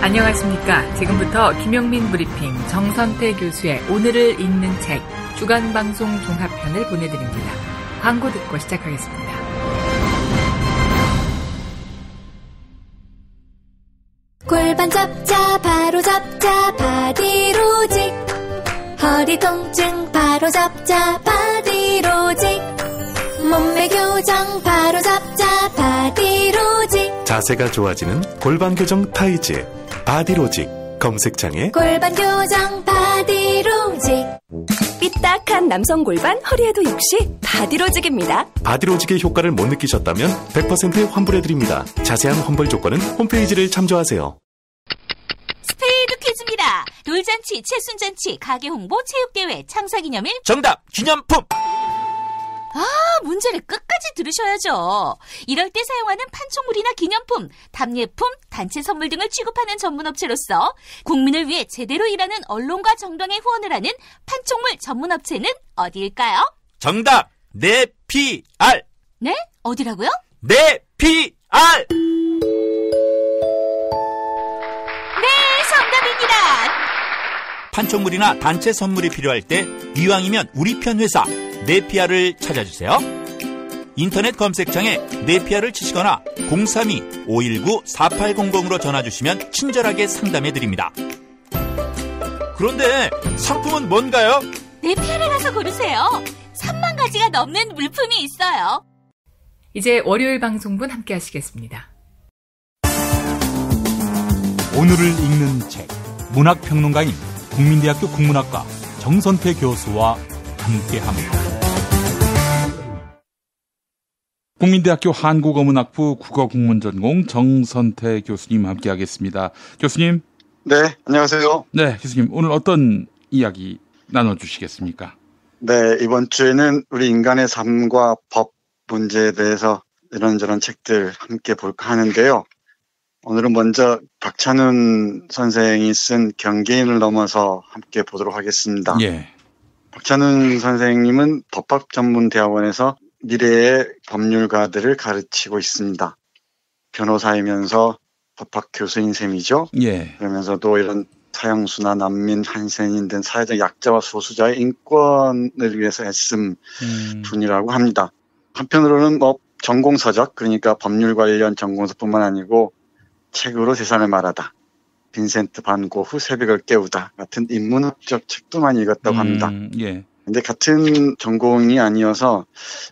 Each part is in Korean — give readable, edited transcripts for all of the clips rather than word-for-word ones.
안녕하십니까. 지금부터 김용민 브리핑 정선태 교수의 오늘을 읽는 책 주간방송 종합편을 보내드립니다. 광고 듣고 시작하겠습니다. 골반 잡자 바로 잡자 바디로직, 허리 통증 바로 잡자 바디로직, 몸매 교정 바로 잡자 바디로직, 자세가 좋아지는 골반 교정 타이즈 바디로직. 검색창에 골반 교정 바디로직. 삐딱한 남성 골반 허리에도 역시 바디로직입니다. 바디로직의 효과를 못 느끼셨다면 100% 환불해드립니다. 자세한 환불 조건은 홈페이지를 참조하세요. 스페이드 퀴즈입니다. 돌잔치, 칠순잔치, 가게 홍보, 체육대회, 창사기념일. 정답! 기념품! 문제를 끝까지 들으셔야죠. 이럴 때 사용하는 판촉물이나 기념품, 답례품, 단체 선물 등을 취급하는 전문업체로서 국민을 위해 제대로 일하는 언론과 정당에 후원을 하는 판촉물 전문업체는 어디일까요? 정답! 네피알! 네? 어디라고요? 네피알! 네, 정답입니다. 판촉물이나 단체 선물이 필요할 때 이왕이면 우리 편 회사 네피알을 찾아주세요. 인터넷 검색창에 네피알을 치시거나 032-519-4800으로 전화주시면 친절하게 상담해드립니다. 그런데 상품은 뭔가요? 네피알에 가서 고르세요. 3만 가지가 넘는 물품이 있어요. 이제 월요일 방송분 함께 하시겠습니다. 오늘을 읽는 책, 문학평론가인 국민대학교 국문학과 정선태 교수와 함께합니다. 국민대학교 한국어문학부 국어국문전공 정선태 교수님 함께하겠습니다. 교수님. 네, 안녕하세요. 네, 교수님. 오늘 어떤 이야기 나눠주시겠습니까? 네, 이번 주에는 우리 인간의 삶과 법 문제에 대해서 이런저런 책들 함께 볼까 하는데요. 오늘은 먼저 박찬훈 선생이 쓴 경계인을 넘어서 함께 보도록 하겠습니다. 예. 박찬훈 선생님은 법학전문대학원에서 미래의 법률가들을 가르치고 있습니다. 변호사이면서 법학 교수인 셈이죠. 예. 그러면서도 이런 사형수나 난민, 한센인 등 사회적 약자와 소수자의 인권을 위해서 애쓴 분이라고 합니다. 한편으로는 전공서적, 그러니까 법률 관련 전공서뿐만 아니고 책으로 세상을 말하다, 빈센트 반 고흐 새벽을 깨우다 같은 인문학적 책도 많이 읽었다고 합니다. 예. 근데 같은 전공이 아니어서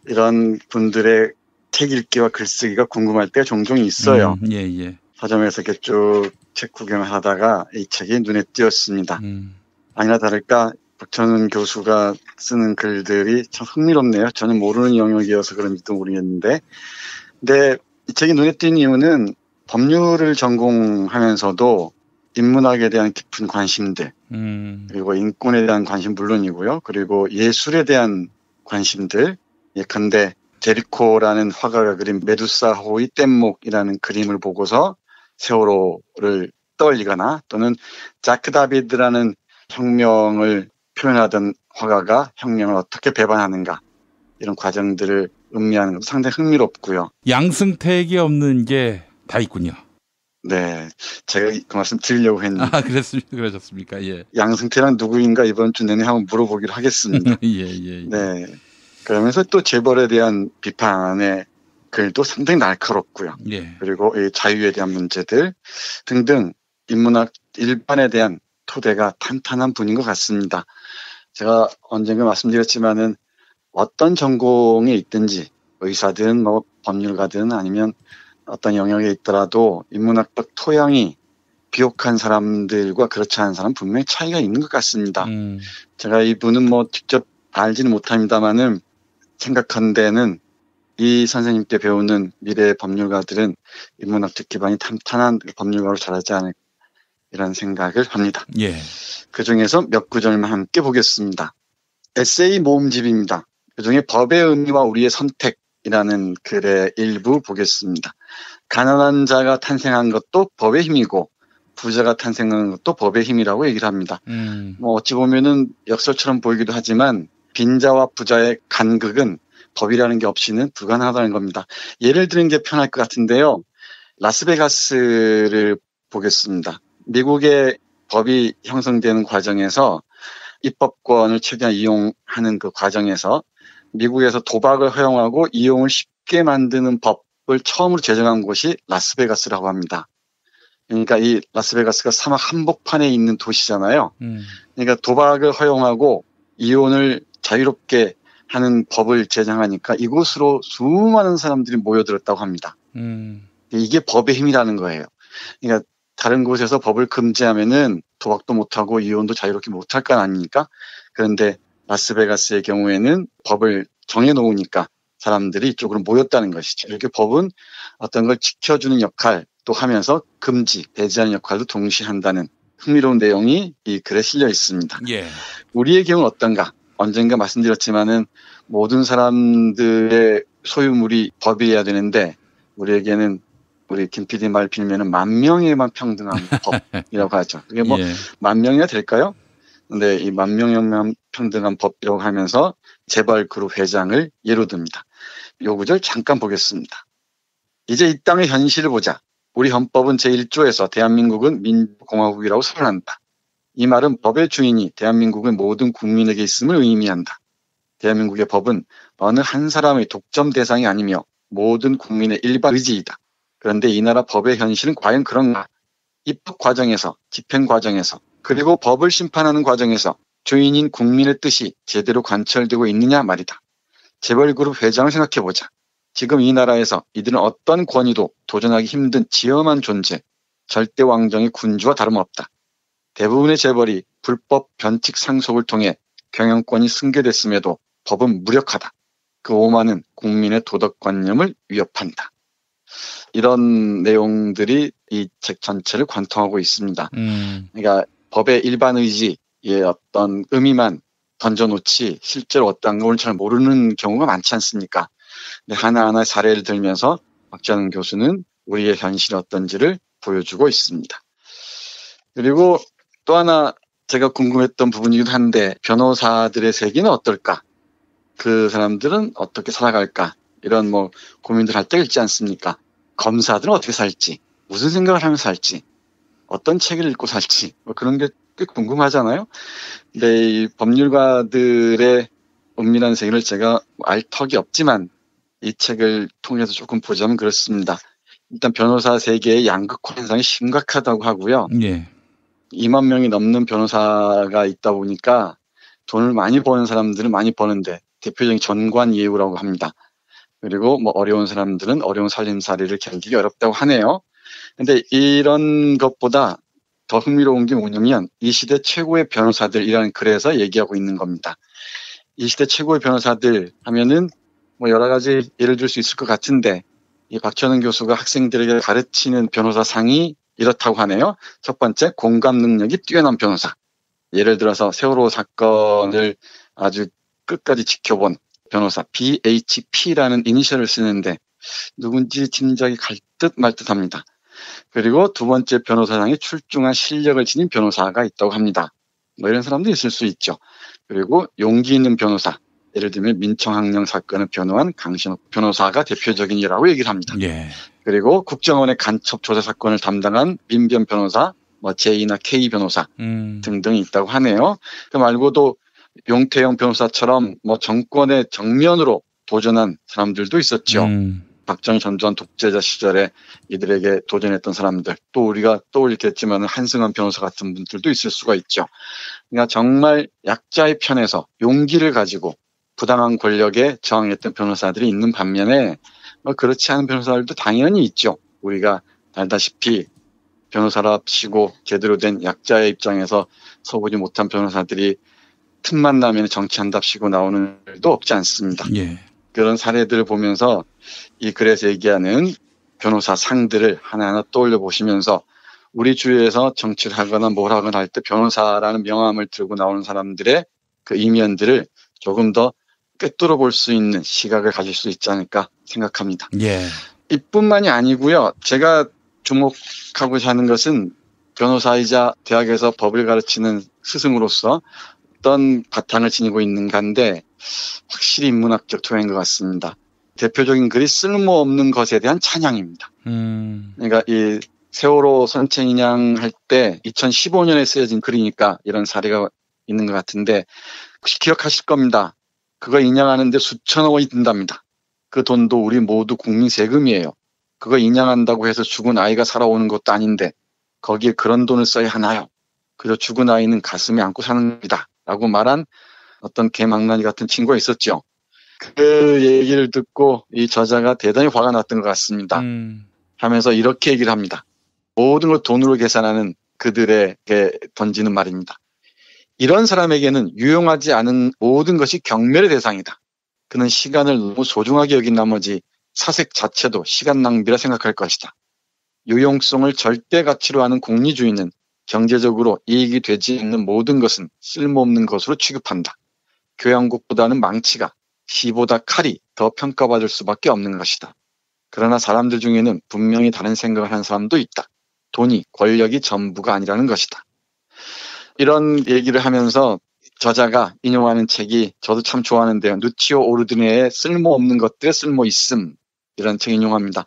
이런 분들의 책 읽기와 글쓰기가 궁금할 때가 종종 있어요. 예. 서점에서 이렇게 쭉 책 구경을 하다가 이 책이 눈에 띄었습니다. 아니나 다를까 박찬훈 교수가 쓰는 글들이 참 흥미롭네요. 저는 모르는 영역이어서 그런지도 모르겠는데. 근데 이 책이 눈에 띈 이유는 법률을 전공하면서도 인문학에 대한 깊은 관심들, 그리고 인권에 대한 관심 물론이고요. 그리고 예술에 대한 관심들, 예컨대 제리코라는 화가가 그린 메두사 호의 뗏목이라는 그림을 보고서 세월호를 떠올리거나, 또는 자크 다비드라는 혁명을 표현하던 화가가 혁명을 어떻게 배반하는가, 이런 과정들을 음미하는 것도 상당히 흥미롭고요. 양승택이 없는 게 다 있군요. 네, 제가 그 말씀 드리려고 했는데. 그러셨습니까? 예. 양승태란 누구인가 이번 주 내내 한번 물어보기로 하겠습니다. 예. 네. 그러면서 또 재벌에 대한 비판의 글도 상당히 날카롭고요. 예. 그리고 이 자유에 대한 문제들 등등 인문학 일반에 대한 토대가 탄탄한 분인 것 같습니다. 제가 언젠가 말씀드렸지만은 어떤 전공에 있든지 의사든 법률가든 아니면 어떤 영역에 있더라도 인문학적 토양이 비옥한 사람들과 그렇지 않은 사람은 분명히 차이가 있는 것 같습니다. 제가 이분은 직접 알지는 못합니다만은 생각한 데는 이 선생님께 배우는 미래의 법률가들은 인문학적 기반이 탄탄한 법률가로 자라지 않을까, 이런 생각을 합니다. 예. 그 중에서 몇 구절만 함께 보겠습니다. 에세이 모음집입니다. 그 중에 법의 의미와 우리의 선택이라는 글의 일부 보겠습니다. 가난한 자가 탄생한 것도 법의 힘이고 부자가 탄생한 것도 법의 힘이라고 얘기를 합니다. 어찌 보면은 역설처럼 보이기도 하지만 빈자와 부자의 간극은 법이라는 게 없이는 불가능하다는 겁니다. 예를 드는 게 편할 것 같은데요. 라스베가스를 보겠습니다. 미국의 법이 형성되는 과정에서 입법권을 최대한 이용하는 그 과정에서 미국에서 도박을 허용하고 이용을 쉽게 만드는 법을 처음으로 제정한 곳이 라스베가스라고 합니다. 그러니까 이 라스베가스가 사막 한복판에 있는 도시잖아요. 그러니까 도박을 허용하고 이혼을 자유롭게 하는 법을 제정하니까 이곳으로 수많은 사람들이 모여들었다고 합니다. 이게 법의 힘이라는 거예요. 그러니까 다른 곳에서 법을 금지하면은 도박도 못하고 이혼도 자유롭게 못할 건 아닙니까? 그런데 라스베가스의 경우에는 법을 정해놓으니까 사람들이 이쪽으로 모였다는 것이죠. 이렇게 법은 어떤 걸 지켜주는 역할도 하면서 금지, 배제하는 역할도 동시에 한다는 흥미로운 내용이 이 글에 실려 있습니다. 예. 우리의 경우는 어떤가? 언젠가 말씀드렸지만은 모든 사람들의 소유물이 법이어야 되는데 우리에게는 우리 김 PD 말 빌면은 만명에만 평등한 법이라고 하죠. 그게 뭐 예. 만명이나 될까요? 근데 이 만명에만 평등한 법이라고 하면서 재벌그룹 회장을 예로 듭니다. 요 구절 잠깐 보겠습니다. 이제 이 땅의 현실을 보자. 우리 헌법은 제1조에서 대한민국은 민주공화국이라고 선언한다. 이 말은 법의 주인이 대한민국의 모든 국민에게 있음을 의미한다. 대한민국의 법은 어느 한 사람의 독점 대상이 아니며 모든 국민의 일반 의지이다. 그런데 이 나라 법의 현실은 과연 그런가? 입법 과정에서, 집행 과정에서, 그리고 법을 심판하는 과정에서 주인인 국민의 뜻이 제대로 관철되고 있느냐 말이다. 재벌그룹 회장을 생각해보자. 지금 이 나라에서 이들은 어떤 권위도 도전하기 힘든 지엄한 존재, 절대 왕정의 군주와 다름없다. 대부분의 재벌이 불법 변칙 상속을 통해 경영권이 승계됐음에도 법은 무력하다. 그 오만은 국민의 도덕관념을 위협한다. 이런 내용들이 이 책 전체를 관통하고 있습니다. 그러니까 법의 일반 의지의 어떤 의미만 던져놓지 실제로 어떤 걸 잘 모르는 경우가 많지 않습니까? 근데 하나하나 사례를 들면서 박지원 교수는 우리의 현실이 어떤지를 보여주고 있습니다. 그리고 또 하나 제가 궁금했던 부분이기도 한데 변호사들의 세계는 어떨까? 그 사람들은 어떻게 살아갈까? 이런 뭐 고민들 할 때가 있지 않습니까? 검사들은 어떻게 살지? 무슨 생각을 하면서 살지? 어떤 책을 읽고 살지? 뭐 그런 게 꽤 궁금하잖아요. 근데 이 법률가들의 은밀한 세계를 제가 알 턱이 없지만 이 책을 통해서 조금 보자면 그렇습니다. 일단 변호사 세계의 양극화 현상이 심각하다고 하고요. 예. 2만 명이 넘는 변호사가 있다 보니까 돈을 많이 버는 사람들은 많이 버는데 대표적인 전관예우라고 합니다. 그리고 뭐 어려운 사람들은 어려운 살림살이를 견디기 어렵다고 하네요. 근데 이런 것보다 더 흥미로운 게 뭐냐면 이 시대 최고의 변호사들이라는 글에서 얘기하고 있는 겁니다. 이 시대 최고의 변호사들 하면은 뭐 여러 가지 예를 들 수 있을 것 같은데 이 박찬원 교수가 학생들에게 가르치는 변호사상이 이렇다고 하네요. 첫 번째, 공감 능력이 뛰어난 변호사. 예를 들어서 세월호 사건을 아주 끝까지 지켜본 변호사 BHP라는 이니셜을 쓰는데 누군지 짐작이 갈 듯 말 듯합니다. 그리고 두 번째 변호사상에 출중한 실력을 지닌 변호사가 있다고 합니다. 뭐 이런 사람도 있을 수 있죠. 그리고 용기 있는 변호사. 예를 들면 민청학령 사건을 변호한 강신욱 변호사가 대표적인이라고 얘기를 합니다. 예. 그리고 국정원의 간첩 조사 사건을 담당한 민변 변호사, 뭐 J나 K 변호사 등등이 있다고 하네요. 그 말고도 용태영 변호사처럼 뭐 정권의 정면으로 도전한 사람들도 있었죠. 박정희 전두환 독재자 시절에 이들에게 도전했던 사람들, 또 우리가 떠올리겠지만 한승환 변호사 같은 분들도 있을 수가 있죠. 그러니까 정말 약자의 편에서 용기를 가지고 부당한 권력에 저항했던 변호사들이 있는 반면에 뭐 그렇지 않은 변호사들도 당연히 있죠. 우리가 알다시피 변호사랍시고 제대로 된 약자의 입장에서 서보지 못한 변호사들이 틈만 나면 정치한답시고 나오는 일도 없지 않습니다. 예. 그런 사례들을 보면서 이 글에서 얘기하는 변호사 상들을 하나하나 떠올려 보시면서 우리 주위에서 정치를 하거나 뭘 하거나 할 때 변호사라는 명함을 들고 나오는 사람들의 그 이면들을 조금 더 꿰뚫어 볼 수 있는 시각을 가질 수 있지 않을까 생각합니다. 예. 이뿐만이 아니고요. 제가 주목하고자 하는 것은 변호사이자 대학에서 법을 가르치는 스승으로서 어떤 바탕을 지니고 있는가인데 확실히 인문학적 토양인 것 같습니다. 대표적인 글이 쓸모없는 것에 대한 찬양입니다. 그러니까 이 세월호 선체 인양할 때 2015년에 쓰여진 글이니까 이런 사례가 있는 것 같은데 혹시 기억하실 겁니다. 그거 인양하는데 수천억 원이 든답니다. 그 돈도 우리 모두 국민 세금이에요. 그거 인양한다고 해서 죽은 아이가 살아오는 것도 아닌데 거기에 그런 돈을 써야 하나요? 그저 죽은 아이는 가슴에 안고 사는 겁니다. 라고 말한 어떤 개망나니 같은 친구가 있었죠. 그 얘기를 듣고 이 저자가 대단히 화가 났던 것 같습니다. 하면서 이렇게 얘기를 합니다. 모든 걸 돈으로 계산하는 그들에게 던지는 말입니다. 이런 사람에게는 유용하지 않은 모든 것이 경멸의 대상이다. 그는 시간을 너무 소중하게 여긴 나머지 사색 자체도 시간 낭비라 생각할 것이다. 유용성을 절대 가치로 하는 공리주의는 경제적으로 이익이 되지 않는 모든 것은 쓸모없는 것으로 취급한다. 교양국보다는 망치가 시보다 칼이 더 평가받을 수밖에 없는 것이다. 그러나 사람들 중에는 분명히 다른 생각을 하는 사람도 있다. 돈이, 권력이 전부가 아니라는 것이다. 이런 얘기를 하면서 저자가 인용하는 책이 저도 참 좋아하는데요. 누치오 오르드네의 쓸모없는 것들의 쓸모있음, 이런 책 인용합니다.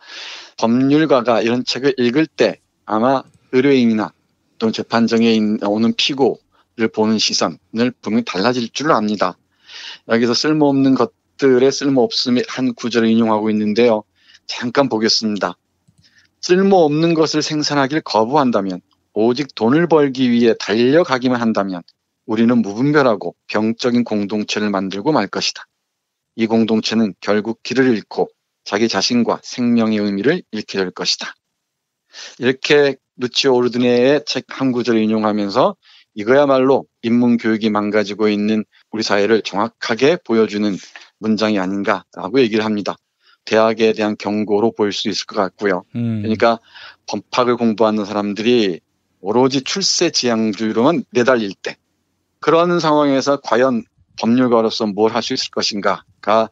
법률가가 이런 책을 읽을 때 아마 의뢰인이나 또는 재판정에 오는 피고를 보는 시선을 분명히 달라질 줄 압니다. 여기서 쓸모없는 것들의 쓸모없음의 한 구절을 인용하고 있는데요. 잠깐 보겠습니다. 쓸모없는 것을 생산하길 거부한다면, 오직 돈을 벌기 위해 달려가기만 한다면 우리는 무분별하고 병적인 공동체를 만들고 말 것이다. 이 공동체는 결국 길을 잃고 자기 자신과 생명의 의미를 잃게 될 것이다. 이렇게 누치오 오르드네의 책 한 구절을 인용하면서 이거야말로 인문교육이 망가지고 있는 우리 사회를 정확하게 보여주는 문장이 아닌가라고 얘기를 합니다. 대학에 대한 경고로 보일 수 있을 것 같고요. 그러니까 법학을 공부하는 사람들이 오로지 출세지향주의로만 내달릴 때, 그런 상황에서 과연 법률가로서 뭘 할 수 있을 것인가가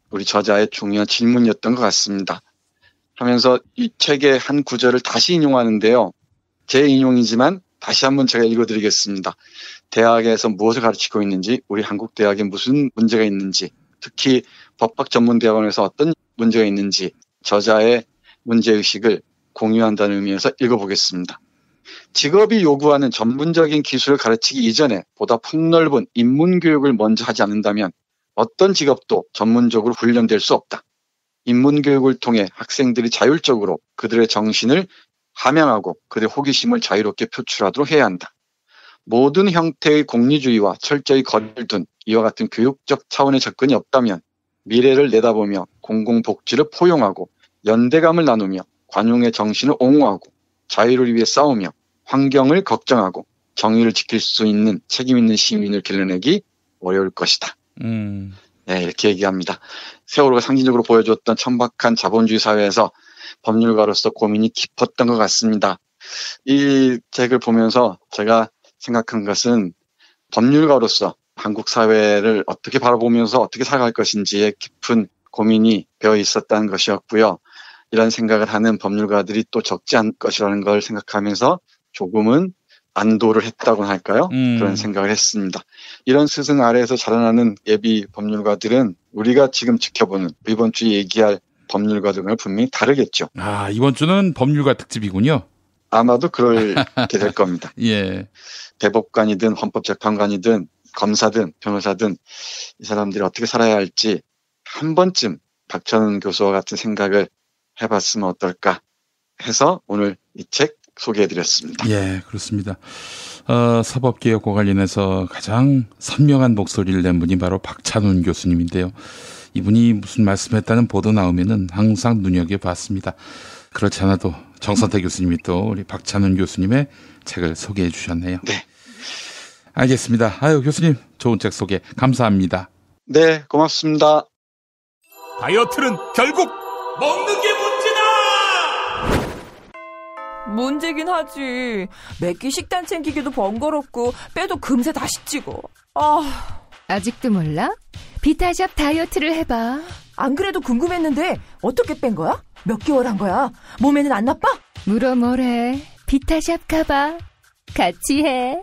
우리 저자의 중요한 질문이었던 것 같습니다. 하면서 이 책의 한 구절을 다시 인용하는데요. 제 인용이지만 다시 한번 제가 읽어드리겠습니다. 대학에서 무엇을 가르치고 있는지, 우리 한국 대학에 무슨 문제가 있는지, 특히 법학전문대학원에서 어떤 문제가 있는지 저자의 문제의식을 공유한다는 의미에서 읽어보겠습니다. 직업이 요구하는 전문적인 기술을 가르치기 이전에 보다 폭넓은 인문교육을 먼저 하지 않는다면 어떤 직업도 전문적으로 훈련될 수 없다. 인문교육을 통해 학생들이 자율적으로 그들의 정신을 함양하고 그들의 호기심을 자유롭게 표출하도록 해야 한다. 모든 형태의 공리주의와 철저히 거리를 둔 이와 같은 교육적 차원의 접근이 없다면 미래를 내다보며 공공복지를 포용하고 연대감을 나누며 관용의 정신을 옹호하고 자유를 위해 싸우며 환경을 걱정하고 정의를 지킬 수 있는 책임 있는 시민을 길러내기 어려울 것이다. 네, 이렇게 얘기합니다. 세월호가 상징적으로 보여줬던 천박한 자본주의 사회에서 법률가로서 고민이 깊었던 것 같습니다. 이 책을 보면서 제가 생각한 것은 법률가로서 한국 사회를 어떻게 바라보면서 어떻게 살아갈 것인지에 깊은 고민이 배어 있었다는 것이었고요. 이런 생각을 하는 법률가들이 또 적지 않을 것이라는 걸 생각하면서 조금은 안도를 했다고 할까요? 그런 생각을 했습니다. 이런 스승 아래에서 자라나는 예비 법률가들은 우리가 지금 지켜보는 이번 주에 얘기할 법률가들과는 분명히 다르겠죠. 아, 이번 주는 법률가 특집이군요. 아마도 그렇게 될 겁니다. 예. 대법관이든 헌법재판관이든 검사든 변호사든 이 사람들이 어떻게 살아야 할지 한 번쯤 박찬훈 교수와 같은 생각을 해봤으면 어떨까 해서 오늘 이 책 소개해드렸습니다. 예, 그렇습니다. 사법개혁과 관련해서 가장 선명한 목소리를 낸 분이 바로 박찬훈 교수님인데요. 이분이 무슨 말씀했다는 보도 나오면은 항상 눈여겨봤습니다. 그렇지 않아도 정선태 교수님이 또 우리 박찬훈 교수님의 책을 소개해 주셨네요. 네. 알겠습니다. 아유, 교수님 좋은 책 소개 감사합니다. 네, 고맙습니다. 다이어트는 결국 먹는 게 문제다! 문제긴 하지. 매끼 식단 챙기기도 번거롭고 빼도 금세 다시 찌고. 아직도 몰라? 비타샵 다이어트를 해봐. 안 그래도 궁금했는데 어떻게 뺀 거야? 몇 개월 한 거야? 몸에는 안 나빠? 물어 뭐래. 비타샵 가봐. 같이 해.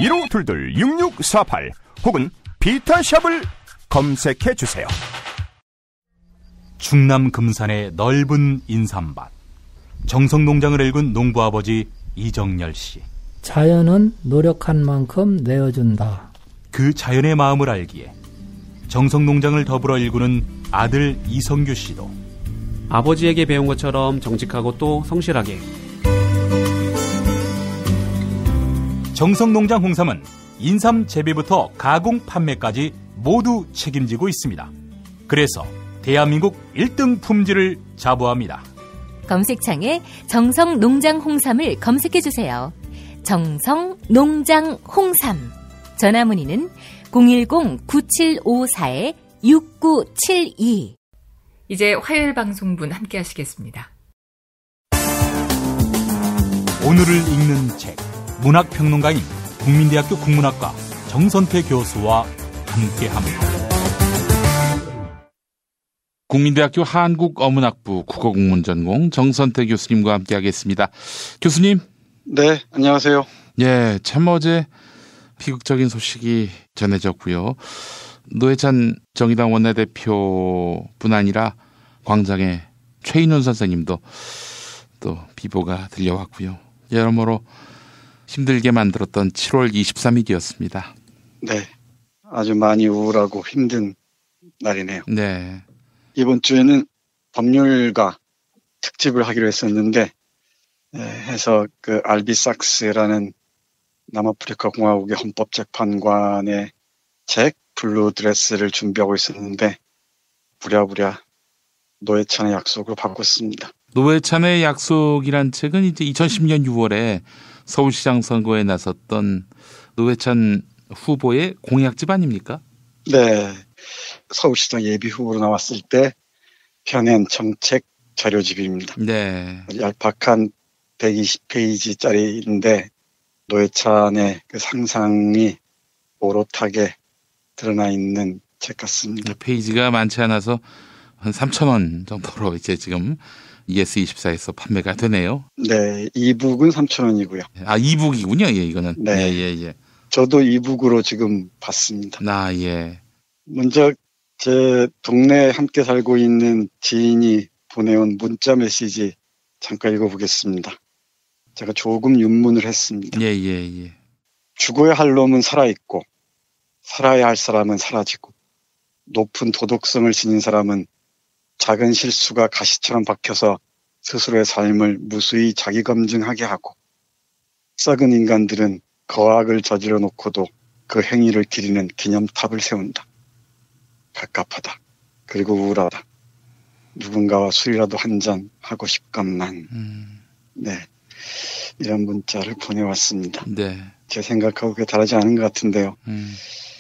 1522-6648 혹은 비타샵을 검색해 주세요. 충남 금산의 넓은 인삼밭. 정성농장을 일군 농부아버지 이정열 씨. 자연은 노력한 만큼 내어준다. 그 자연의 마음을 알기에 정성농장을 더불어 일구는 아들 이성규 씨도 아버지에게 배운 것처럼 정직하고 또 성실하게. 정성농장 홍삼은 인삼 재배부터 가공 판매까지 모두 책임지고 있습니다. 그래서 대한민국 1등 품질을 자부합니다. 검색창에 정성농장 홍삼을 검색해주세요. 정성농장 홍삼. 전화문의는 010-9754-6972. 이제 화요일 방송분 함께 하시겠습니다. 오늘을 읽는 책, 문학평론가인 국민대학교 국문학과 정선태 교수와 함께합니다. 국민대학교 한국어문학부 국어국문전공 정선태 교수님과 함께하겠습니다. 교수님. 네, 안녕하세요. 예, 참 어제 비극적인 소식이 전해졌고요. 노회찬 정의당 원내대표뿐 아니라 광장의 최인훈 선생님도 또 비보가 들려왔고요. 여러모로 힘들게 만들었던 7월 23일이었습니다. 네, 아주 많이 우울하고 힘든 날이네요. 네. 이번 주에는 법률가 특집을 하기로 했었는데, 해서 그 알비삭스라는 남아프리카 공화국의 헌법재판관의 책 블루드레스를 준비하고 있었는데 부랴부랴 노회찬의 약속을 바꿨습니다. 노회찬의 약속이란 책은 이제 2010년 6월에 서울시장 선거에 나섰던 노회찬 후보의 공약집 아닙니까? 네. 서울시장 예비 후보로 나왔을 때 펴낸 정책 자료집입니다. 네. 얄팍한 120페이지짜리인데 노회찬의 그 상상이 오롯하게 드러나 있는 책 같습니다. 페이지가 많지 않아서 한 3,000원 정도로 이제 지금 ES24에서 판매가 되네요. 네, 이북은 3,000원이고요. 아, 이북이군요. 예, 이거는. 네, 예. 저도 이북으로 지금 봤습니다. 아, 예. 먼저 제 동네에 함께 살고 있는 지인이 보내온 문자 메시지 잠깐 읽어보겠습니다. 제가 조금 윤문을 했습니다. 예. 죽어야 할 놈은 살아있고 살아야 할 사람은 사라지고 높은 도덕성을 지닌 사람은 작은 실수가 가시처럼 박혀서 스스로의 삶을 무수히 자기 검증하게 하고 썩은 인간들은 거악을 저질러 놓고도 그 행위를 기리는 기념탑을 세운다. 갑갑하다. 그리고 우울하다. 누군가와 술이라도 한잔 하고 싶건만. 네, 이런 문자를 보내왔습니다. 네. 제 생각하고 그게 다르지 않은 것 같은데요.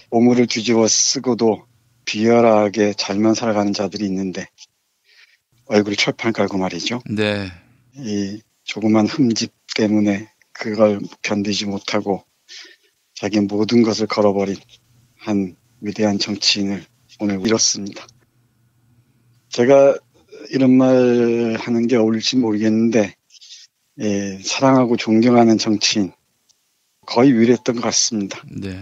오물을 뒤집어 쓰고도 비열하게 잘만 살아가는 자들이 있는데 얼굴이 철판 깔고 말이죠. 네. 이 조그만 흠집 때문에 그걸 견디지 못하고 자기 모든 것을 걸어버린 한 위대한 정치인을 오늘 잃었습니다. 제가 이런 말 하는 게 어울릴지 모르겠는데 사랑하고 존경하는 정치인 거의 유일했던 것 같습니다. 네.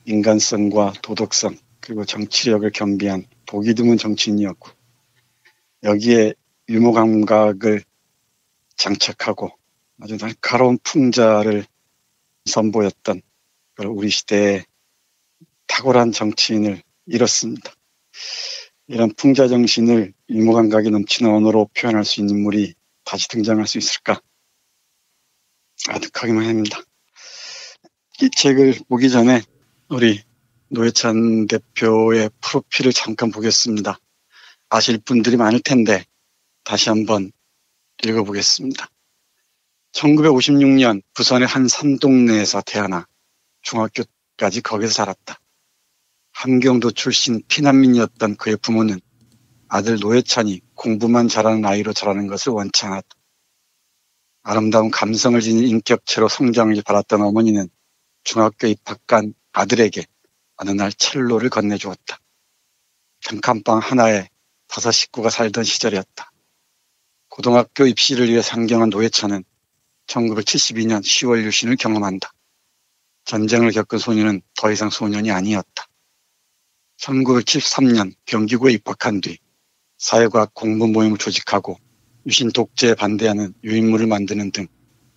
인간성과 도덕성 그리고 정치력을 겸비한 보기 드문 정치인이었고 여기에 유머 감각을 장착하고 아주 날카로운 풍자를 선보였던 우리 시대의 탁월한 정치인을 잃었습니다. 이런 풍자 정신을 유머 감각이 넘치는 언어로 표현할 수 있는 인물이 다시 등장할 수 있을까? 아득하기만 합니다. 이 책을 보기 전에 우리 노회찬 대표의 프로필을 잠깐 보겠습니다. 아실 분들이 많을 텐데 다시 한번 읽어보겠습니다. 1956년 부산의 한 산동네에서 태어나 중학교까지 거기서 살았다. 함경도 출신 피난민이었던 그의 부모는 아들 노회찬이 공부만 잘하는 아이로 자라는 것을 원치 않았다. 아름다운 감성을 지닌 인격체로 성장을 바랐던 어머니는 중학교 입학한 아들에게 어느 날 첼로를 건네주었다. 단칸방 하나에 5 식구가 살던 시절이었다. 고등학교 입시를 위해 상경한 노회찬은 1972년 10월 유신을 경험한다. 전쟁을 겪은 소년은 더 이상 소년이 아니었다. 1973년 경기고에 입학한 뒤 사회과학 공부 모임을 조직하고 유신 독재에 반대하는 유인물을 만드는 등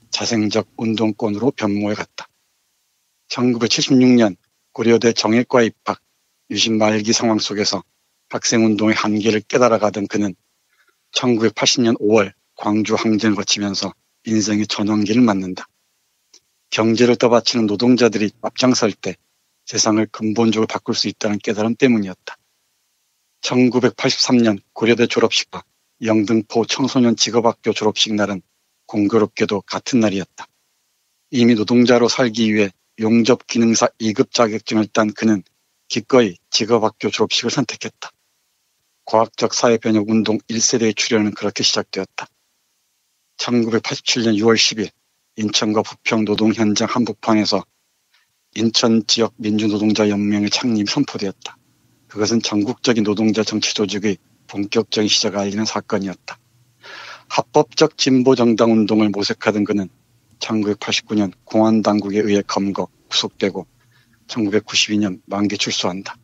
자생적 운동권으로 변모해갔다. 1976년 고려대 정예과 입학, 유신 말기 상황 속에서 학생운동의 한계를 깨달아가던 그는 1980년 5월 광주 항쟁을 거치면서 인생의 전환기를 맞는다. 경제를 떠받치는 노동자들이 앞장설 때 세상을 근본적으로 바꿀 수 있다는 깨달음 때문이었다. 1983년 고려대 졸업식과 영등포 청소년 직업학교 졸업식 날은 공교롭게도 같은 날이었다. 이미 노동자로 살기 위해 용접기능사 2급 자격증을 딴 그는 기꺼이 직업학교 졸업식을 선택했다. 과학적 사회변혁운동 1세대의 출현은 그렇게 시작되었다. 1987년 6월 10일 인천과 부평 노동 현장 한복판에서 인천지역 민주노동자연맹의 창립이 선포되었다. 그것은 전국적인 노동자 정치조직의 본격적인 시작을 알리는 사건이었다. 합법적 진보정당운동을 모색하던 그는 1989년 공안당국에 의해 검거, 구속되고 1992년 만기 출소한다.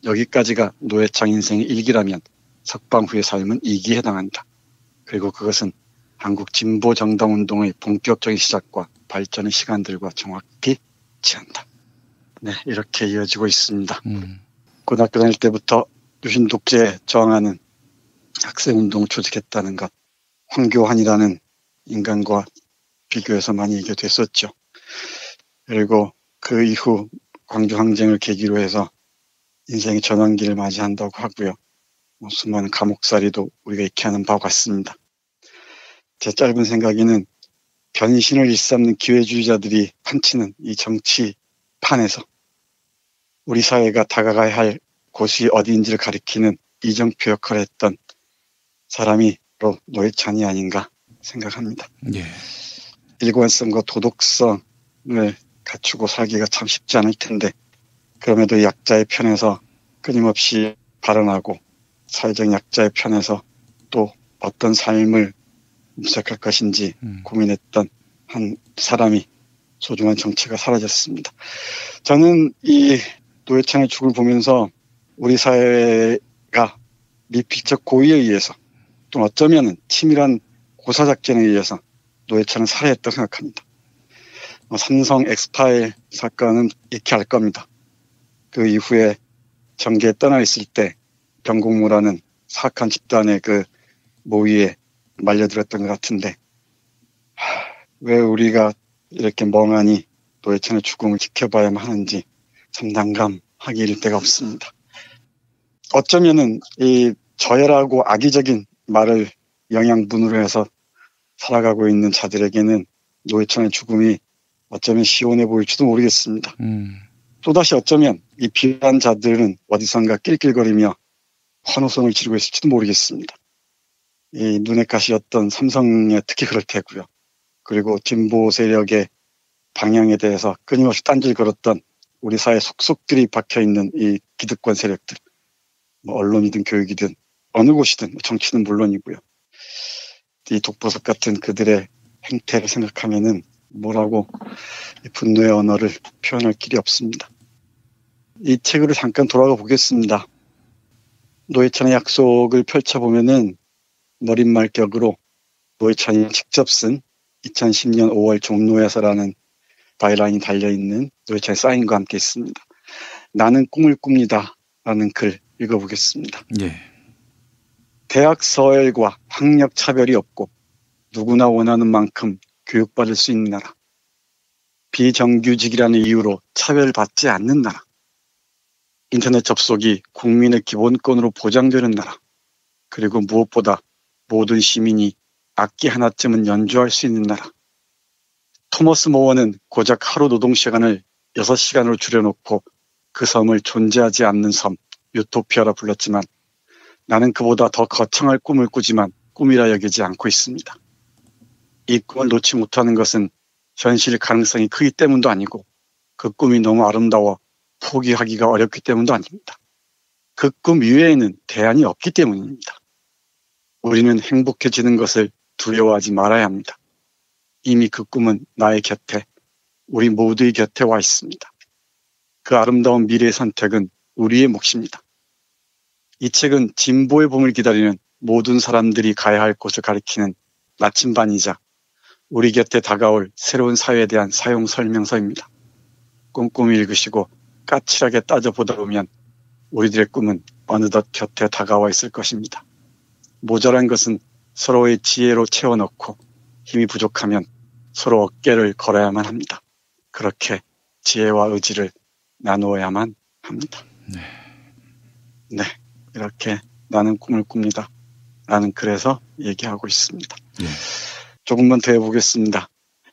여기까지가 노회찬 인생의 1기라면 석방 후의 삶은 2기에 해당한다. 그리고 그것은 한국 진보정당운동의 본격적인 시작과 발전의 시간들과 정확히 일치한다. 네, 이렇게 이어지고 있습니다. 고등학교 다닐 때부터 유신 독재에 저항하는 학생운동을 조직했다는 것, 황교안이라는 인간과 비교해서 많이 얘기가 됐었죠. 그리고 그 이후 광주 항쟁을 계기로 해서 인생의 전환기를 맞이한다고 하고요. 수많은 감옥살이도 우리가 익히 하는 바와 같습니다. 제 짧은 생각에는 변신을 일삼는 기회주의자들이 판치는 이 정치판에서 우리 사회가 다가가야 할 곳이 어디인지를 가리키는 이정표 역할을 했던 사람이 바로 노회찬이 아닌가 생각합니다. 예. 일관성과 도덕성을 갖추고 살기가 참 쉽지 않을 텐데 그럼에도 약자의 편에서 끊임없이 발언하고 사회적 약자의 편에서 또 어떤 삶을 모색할 것인지 고민했던 한 사람이 소중한 정치가 사라졌습니다. 저는 이 노회찬의 죽을 보면서 우리 사회가 미필적 고의에 의해서 또 어쩌면 치밀한 고사작전에 의해서 노회찬은 살해했다고 생각합니다. 삼성 엑스파일 사건은 익히 알 겁니다. 그 이후에 정계에 떠나 있을 때 병공무라는 사악한 집단의 그 모의에 말려들었던 것 같은데 왜 우리가 이렇게 멍하니 노회찬의 죽음을 지켜봐야만 하는지 참 난감하기 이를 데가 없습니다. 어쩌면은 이 저열하고 악의적인 말을 영양분으로 해서 살아가고 있는 자들에게는 노회찬의 죽음이 어쩌면 시원해 보일지도 모르겠습니다. 또다시 어쩌면 이 비난 자들은 어디선가 낄낄거리며 환호성을 지르고 있을지도 모르겠습니다. 이 눈의 가시였던 삼성에 특히 그럴 테고요. 그리고 진보 세력의 방향에 대해서 끊임없이 딴질 걸었던 우리 사회 속속들이 박혀있는 이 기득권 세력들, 언론이든 교육이든 어느 곳이든 정치는 물론이고요. 이 독보석 같은 그들의 행태를 생각하면은 뭐라고 분노의 언어를 표현할 길이 없습니다. 이 책으로 잠깐 돌아가 보겠습니다. 노회찬의 약속을 펼쳐보면은 머릿말격으로 노회찬이 직접 쓴 2010년 5월 종로에서라는 바이라인이 달려있는 노회찬의 사인과 함께 있습니다. 나는 꿈을 꿉니다 라는 글 읽어보겠습니다. 예. 대학 서열과 학력 차별이 없고 누구나 원하는 만큼 교육받을 수 있는 나라. 비정규직이라는 이유로 차별받지 않는 나라. 인터넷 접속이 국민의 기본권으로 보장되는 나라. 그리고 무엇보다 모든 시민이 악기 하나쯤은 연주할 수 있는 나라. 토머스 모어는 고작 하루 노동시간을 6시간으로 줄여놓고 그 섬을 존재하지 않는 섬, 유토피아라 불렀지만 나는 그보다 더 거창할 꿈을 꾸지만 꿈이라 여기지 않고 있습니다. 이 꿈을 놓지 못하는 것은 현실 가능성이 크기 때문도 아니고 그 꿈이 너무 아름다워 포기하기가 어렵기 때문도 아닙니다. 그 꿈 이외에는 대안이 없기 때문입니다. 우리는 행복해지는 것을 두려워하지 말아야 합니다. 이미 그 꿈은 나의 곁에, 우리 모두의 곁에 와 있습니다. 그 아름다운 미래의 선택은 우리의 몫입니다. 이 책은 진보의 봄을 기다리는 모든 사람들이 가야 할 곳을 가리키는 나침반이자 우리 곁에 다가올 새로운 사회에 대한 사용 설명서입니다. 꼼꼼히 읽으시고 까칠하게 따져보다 보면 우리들의 꿈은 어느덧 곁에 다가와 있을 것입니다. 모자란 것은 서로의 지혜로 채워넣고 힘이 부족하면 서로 어깨를 걸어야만 합니다. 그렇게 지혜와 의지를 나누어야만 합니다. 네, 이렇게 나는 꿈을 꿉니다. 나는 그래서 얘기하고 있습니다. 조금만 더 해보겠습니다.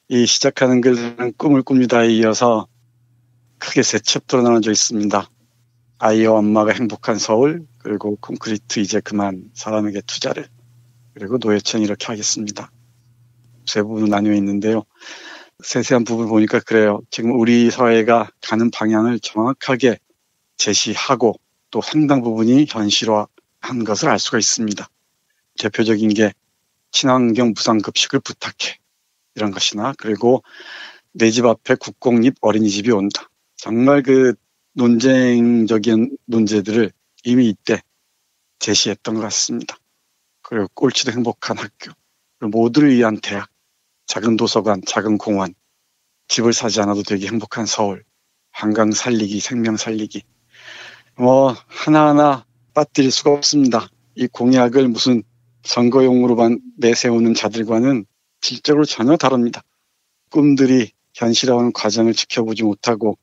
이 시작하는 글은 꿈을 꿉니다에 이어서 크게 세 챕터로 나눠져 있습니다. 아이와 엄마가 행복한 서울, 그리고 콘크리트 이제 그만 사람에게 투자를, 그리고 노회찬 이렇게 하겠습니다. 세 부분으로 나뉘어 있는데요. 세세한 부분 보니까 그래요. 지금 우리 사회가 가는 방향을 정확하게 제시하고 또 상당 부분이 현실화한 것을 알 수가 있습니다. 대표적인 게 친환경 무상급식을 부탁해, 이런 것이나, 그리고 내 집 앞에 국공립 어린이집이 온다. 정말 그 논쟁적인 논제들을 이미 이때 제시했던 것 같습니다. 그리고 꼴찌도 행복한 학교, 그리고 모두를 위한 대학, 작은 도서관, 작은 공원, 집을 사지 않아도 되게 행복한 서울, 한강 살리기, 생명 살리기, 하나하나 빠뜨릴 수가 없습니다. 이 공약을 무슨 선거용으로만 내세우는 자들과는 질적으로 전혀 다릅니다. 꿈들이 현실화하는 과정을 지켜보지 못하고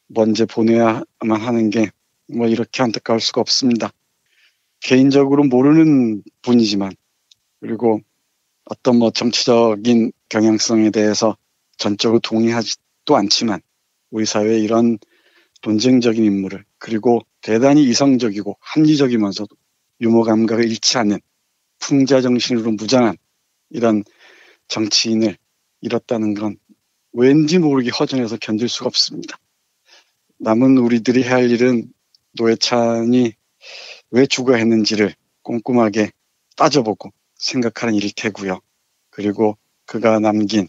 먼저 보내야만 하는 게 이렇게 안타까울 수가 없습니다. 개인적으로 모르는 분이지만, 그리고 어떤 정치적인 경향성에 대해서 전적으로 동의하지도 않지만 우리 사회에 이런 논쟁적인 인물을, 그리고 대단히 이성적이고 합리적이면서도 유머 감각을 잃지 않는 풍자정신으로 무장한 이런 정치인을 잃었다는 건 왠지 모르게 허전해서 견딜 수가 없습니다. 남은 우리들이 해야 할 일은 노회찬이 왜 죽어야 했는지를 꼼꼼하게 따져보고 생각하는 일일 테고요. 그리고 그가 남긴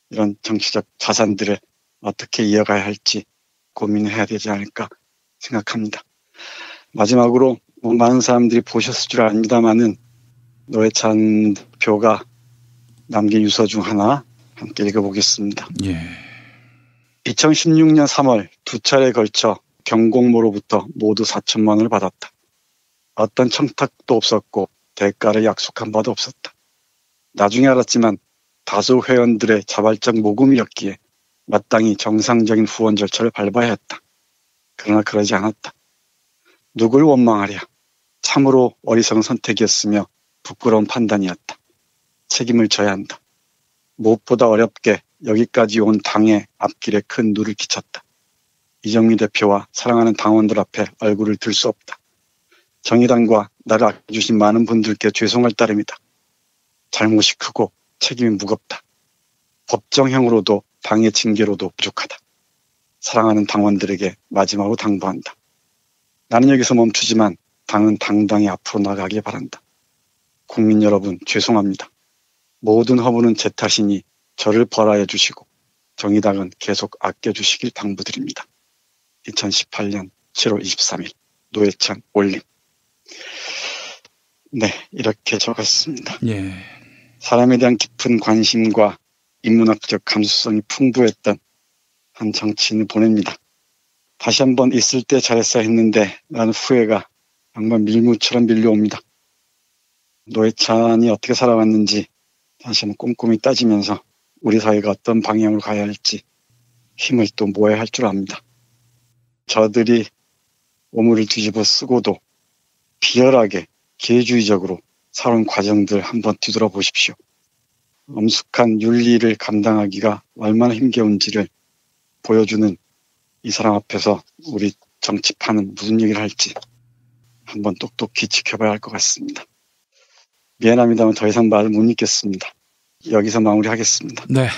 이런 정치적 자산들을 어떻게 이어가야 할지 고민해야 되지 않을까 생각합니다. 마지막으로 많은 사람들이 보셨을 줄 압니다만은 노회찬 대표가 남긴 유서 중 하나 함께 읽어보겠습니다. 2016년 3월 두 차례에 걸쳐 경공모로부터 모두 4천만 원을 받았다. 어떤 청탁도 없었고 대가를 약속한 바도 없었다. 나중에 알았지만 다수 회원들의 자발적 모금이었기에 마땅히 정상적인 후원 절차를 밟아야 했다. 그러나 그러지 않았다. 누굴 원망하랴. 참으로 어리석은 선택이었으며 부끄러운 판단이었다. 책임을 져야 한다. 무엇보다 어렵게 여기까지 온 당의 앞길에 큰 누를 끼쳤다. 이정미 대표와 사랑하는 당원들 앞에 얼굴을 들 수 없다. 정의당과 나를 아껴주신 많은 분들께 죄송할 따름이다. 잘못이 크고 책임이 무겁다. 법정형으로도 당의 징계로도 부족하다. 사랑하는 당원들에게 마지막으로 당부한다. 나는 여기서 멈추지만 당은 당당히 앞으로 나가길 바란다. 국민 여러분 죄송합니다. 모든 허물은 제 탓이니 저를 벌하여 주시고 정의당은 계속 아껴주시길 당부드립니다. 2018년 7월 23일 노회찬 올림. 네, 이렇게 적었습니다. 사람에 대한 깊은 관심과 인문학적 감수성이 풍부했던 한 정치인을 보냅니다. 다시 한번 있을 때 잘했어야 했는데 라는 후회가 정말 밀무처럼 밀려옵니다. 노회찬이 어떻게 살아왔는지 다시 한번 꼼꼼히 따지면서 우리 사회가 어떤 방향으로 가야 할지 힘을 또 모아야 할 줄 압니다. 저들이 오물을 뒤집어 쓰고도 비열하게 기회주의적으로 살아온 과정들 한번 뒤돌아보십시오. 엄숙한 윤리를 감당하기가 얼마나 힘겨운지를 보여주는 이 사람 앞에서 우리 정치판은 무슨 얘기를 할지 한번 똑똑히 지켜봐야 할 것 같습니다. 미안합니다만 더 이상 말을 못 잇겠습니다. 여기서 마무리하겠습니다. 네,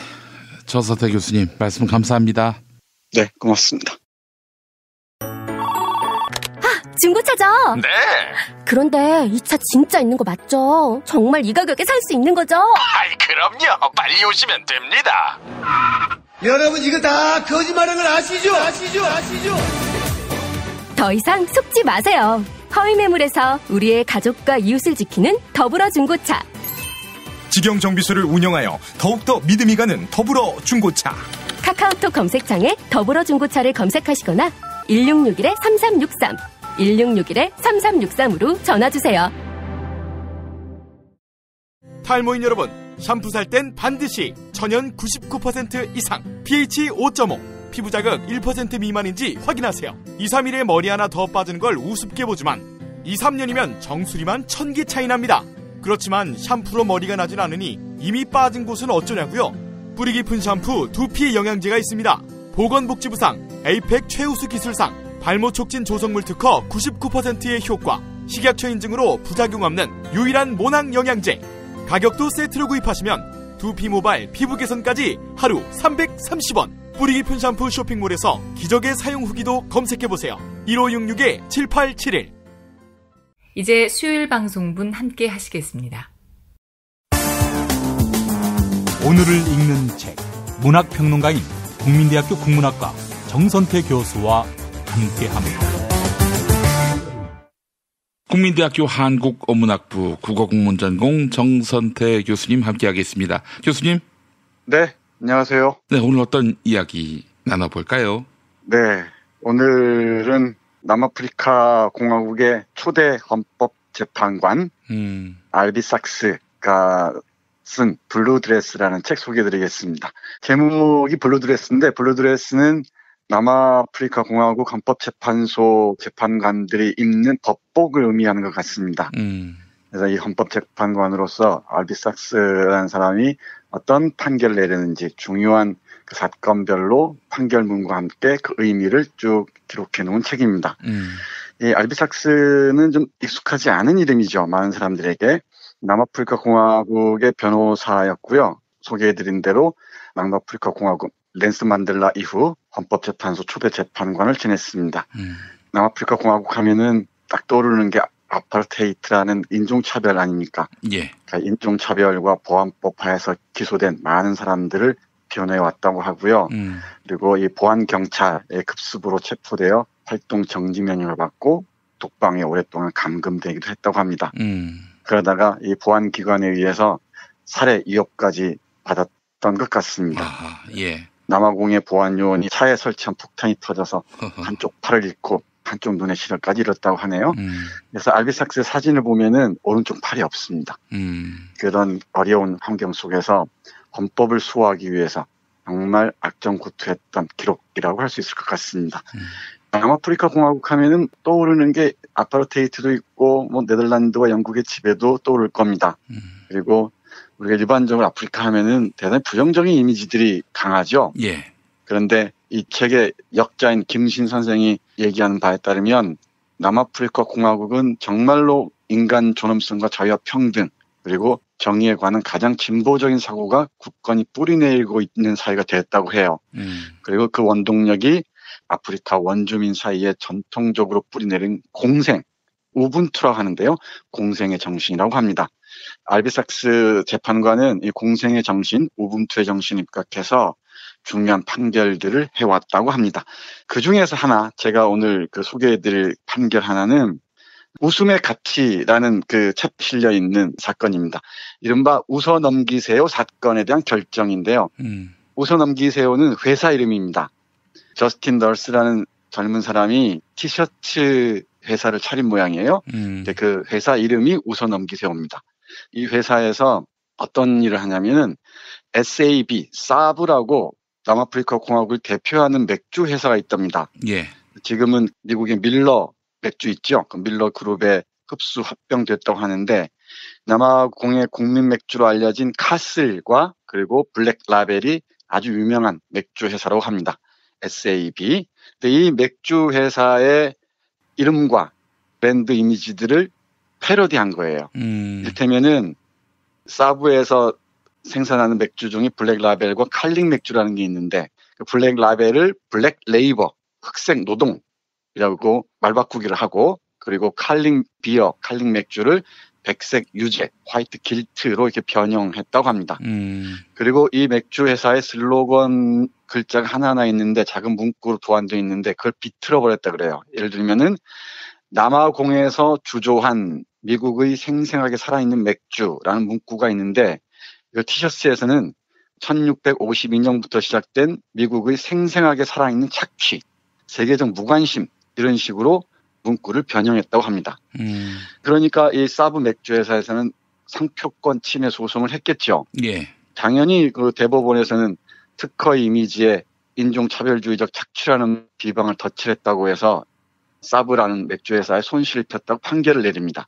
저서태 교수님 말씀 감사합니다. 네, 고맙습니다. 중고차죠? 네. 그런데 이 차 진짜 있는 거 맞죠? 정말 이 가격에 살 수 있는 거죠? 아이, 그럼요. 빨리 오시면 됩니다. 여러분 이거 다 거짓말하는 걸 아시죠? 더 이상 속지 마세요. 허위 매물에서 우리의 가족과 이웃을 지키는 더불어 중고차. 직영 정비소를 운영하여 더욱더 믿음이 가는 더불어 중고차. 카카오톡 검색창에 더불어 중고차를 검색하시거나 1661-3363, 1661-3363으로 전화주세요. 탈모인 여러분, 샴푸 살 땐 반드시 천연 99% 이상, pH 5.5, 피부 자극 1% 미만인지 확인하세요. 2, 3일에 머리 하나 더 빠지는 걸 우습게 보지만 2, 3년이면 정수리만 1000개 차이 납니다. 그렇지만 샴푸로 머리가 나진 않으니 이미 빠진 곳은 어쩌냐고요? 뿌리 깊은 샴푸 두피 영양제가 있습니다. 보건복지부상, 에이펙 최우수 기술상, 발모 촉진 조성물 특허 99%의 효과, 식약처 인증으로 부작용 없는 유일한 모낭 영양제. 가격도 세트로 구입하시면 두피 모발, 피부 개선까지 하루 330원. 뿌리 깊은 샴푸 쇼핑몰에서 기적의 사용 후기도 검색해보세요. 1566-7871. 이제 수요일 방송분 함께 하시겠습니다. 오늘을 읽는 책, 문학평론가인 국민대학교 국문학과 정선태 교수와 함께합니다. 국민대학교 한국어문학부 국어국문전공 정선태 교수님 함께하겠습니다. 교수님. 네, 안녕하세요. 네, 오늘 어떤 이야기 나눠볼까요? 네, 오늘은 남아프리카 공화국의 초대 헌법재판관 알비삭스가 쓴 블루드레스라는 책 소개해드리겠습니다. 제목이 블루드레스인데 블루드레스는 남아프리카 공화국 헌법재판소 재판관들이 입는 법복을 의미하는 것 같습니다. 그래서 이 헌법재판관으로서 알비삭스라는 사람이 어떤 판결을 내리는지 중요한 그 사건별로 판결문과 함께 그 의미를 쭉 기록해 놓은 책입니다. 이 알비삭스는 좀 익숙하지 않은 이름이죠. 많은 사람들에게. 남아프리카 공화국의 변호사였고요. 소개해드린 대로 남아프리카 공화국 nel슨 만델라 이후 헌법재판소 초대 재판관을 지냈습니다. 남아프리카 공화국 하면은 딱 떠오르는 게 아파르테이트라는 인종차별 아닙니까? 예. 그러니까 인종차별과 보안법 하에서 기소된 많은 사람들을 변호해 왔다고 하고요. 그리고 이 보안경찰의 급습으로 체포되어 활동 정지 명령을 받고 독방에 오랫동안 감금되기도 했다고 합니다. 그러다가 이 보안기관에 의해서 살해 위협까지 받았던 것 같습니다. 아하, 예. 남아공의 보안요원이 차에 설치한 폭탄이 터져서 한쪽 팔을 잃고 한쪽 눈에 시력까지 잃었다고 하네요. 그래서 알비삭스의 사진을 보면은 오른쪽 팔이 없습니다. 그런 어려운 환경 속에서 헌법을 수호하기 위해서 정말 악정고투했던 기록이라고 할 수 있을 것 같습니다. 남아프리카 공화국 하면은 떠오르는 게 아파르테이트도 있고 뭐 네덜란드와 영국의 지배도 떠오를 겁니다. 그리고 우리가 일반적으로 아프리카 하면은 대단히 부정적인 이미지들이 강하죠. 예. 그런데 이 책의 역자인 김신 선생이 얘기하는 바에 따르면 남아프리카 공화국은 정말로 인간 존엄성과 자유와 평등 그리고 정의에 관한 가장 진보적인 사고가 굳건히 뿌리내리고 있는 사회가 됐다고 해요. 그리고 그 원동력이 아프리카 원주민 사이에 전통적으로 뿌리내린 공생, 우분투라고 하는데요. 공생의 정신이라고 합니다. 알비삭스 재판관은 이 공생의 정신, 우분투의 정신을 입각해서 중요한 판결들을 해왔다고 합니다. 그 중에서 하나, 제가 오늘 그 소개해드릴 판결 하나는 웃음의 가치라는 그 책 실려 있는 사건입니다. 이른바 웃어넘기세요 사건에 대한 결정인데요. 웃어넘기세요는 회사 이름입니다. 저스틴 널스라는 젊은 사람이 티셔츠 회사를 차린 모양이에요. 근데 그 회사 이름이 웃어넘기세요입니다. 이 회사에서 어떤 일을 하냐면은 SAB, 사브라고 남아프리카 공화국을 대표하는 맥주 회사가 있답니다. 예. 지금은 미국의 밀러 맥주 있죠. 그 밀러 그룹에 흡수 합병됐다고 하는데 남아공의 국민 맥주로 알려진 카슬과 그리고 블랙 라벨이 아주 유명한 맥주 회사라고 합니다. SAB. 근데 이 맥주 회사의 이름과 브랜드 이미지들을 패러디한 거예요. 이를테면은 사브에서 생산하는 맥주 중에 블랙 라벨과 칼링 맥주라는 게 있는데 그 블랙 라벨을 블랙 레이버, 흑색 노동이라고 말바꾸기를 하고 그리고 칼링 비어, 칼링 맥주를 백색 유제, 화이트 길트로 이렇게 변형했다고 합니다. 그리고 이 맥주 회사의 슬로건 글자가 하나하나 있는데 작은 문구로 도안되어 있는데 그걸 비틀어 버렸다 그래요. 예를 들면은 남아공에서 주조한 미국의 생생하게 살아있는 맥주라는 문구가 있는데 이 티셔츠에서는 1652년부터 시작된 미국의 생생하게 살아있는 착취, 세계적 무관심 이런 식으로 문구를 변형했다고 합니다. 그러니까 이 사브 맥주 회사에서는 상표권 침해 소송을 했겠죠. 예. 당연히 그 대법원에서는 특허 이미지에 인종차별주의적 착취라는 비방을 덧칠했다고 해서 사브라는 맥주 회사에 손실을 폈다고 판결을 내립니다.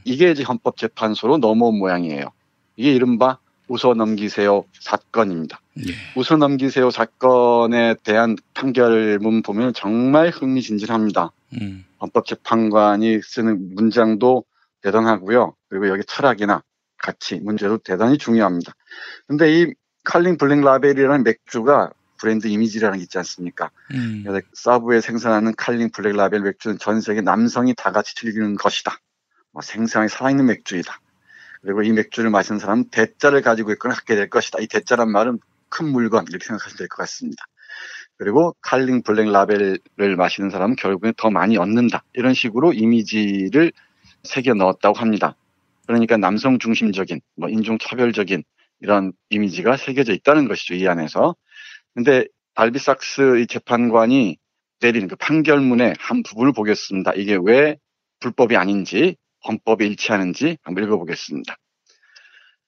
이게 이제 헌법재판소로 넘어온 모양이에요. 이게 이른바 웃어넘기세요 사건입니다. 예. 웃어넘기세요 사건에 대한 판결문 보면 정말 흥미진진합니다. 헌법재판관이 쓰는 문장도 대단하고요. 그리고 여기 철학이나 가치, 문제도 대단히 중요합니다. 근데 이 칼링 블랙 라벨이라는 맥주가 브랜드 이미지라는 게 있지 않습니까? 사브에 생산하는 칼링 블랙 라벨 맥주는 전 세계 남성이 다 같이 즐기는 것이다. 생생하게 살아있는 맥주이다. 그리고 이 맥주를 마시는 사람은 대자를 가지고 있거나 갖게 될 것이다. 이 대자란 말은 큰 물건 이렇게 생각하시면 될 것 같습니다. 그리고 칼링 블랙 라벨을 마시는 사람은 결국엔 더 많이 얻는다. 이런 식으로 이미지를 새겨 넣었다고 합니다. 그러니까 남성 중심적인, 인종차별적인 이런 이미지가 새겨져 있다는 것이죠. 이 안에서. 근데 알비삭스 이 재판관이 내린 그 판결문의 한 부분을 보겠습니다. 이게 왜 불법이 아닌지, 헌법에 일치하는지 한번 읽어보겠습니다.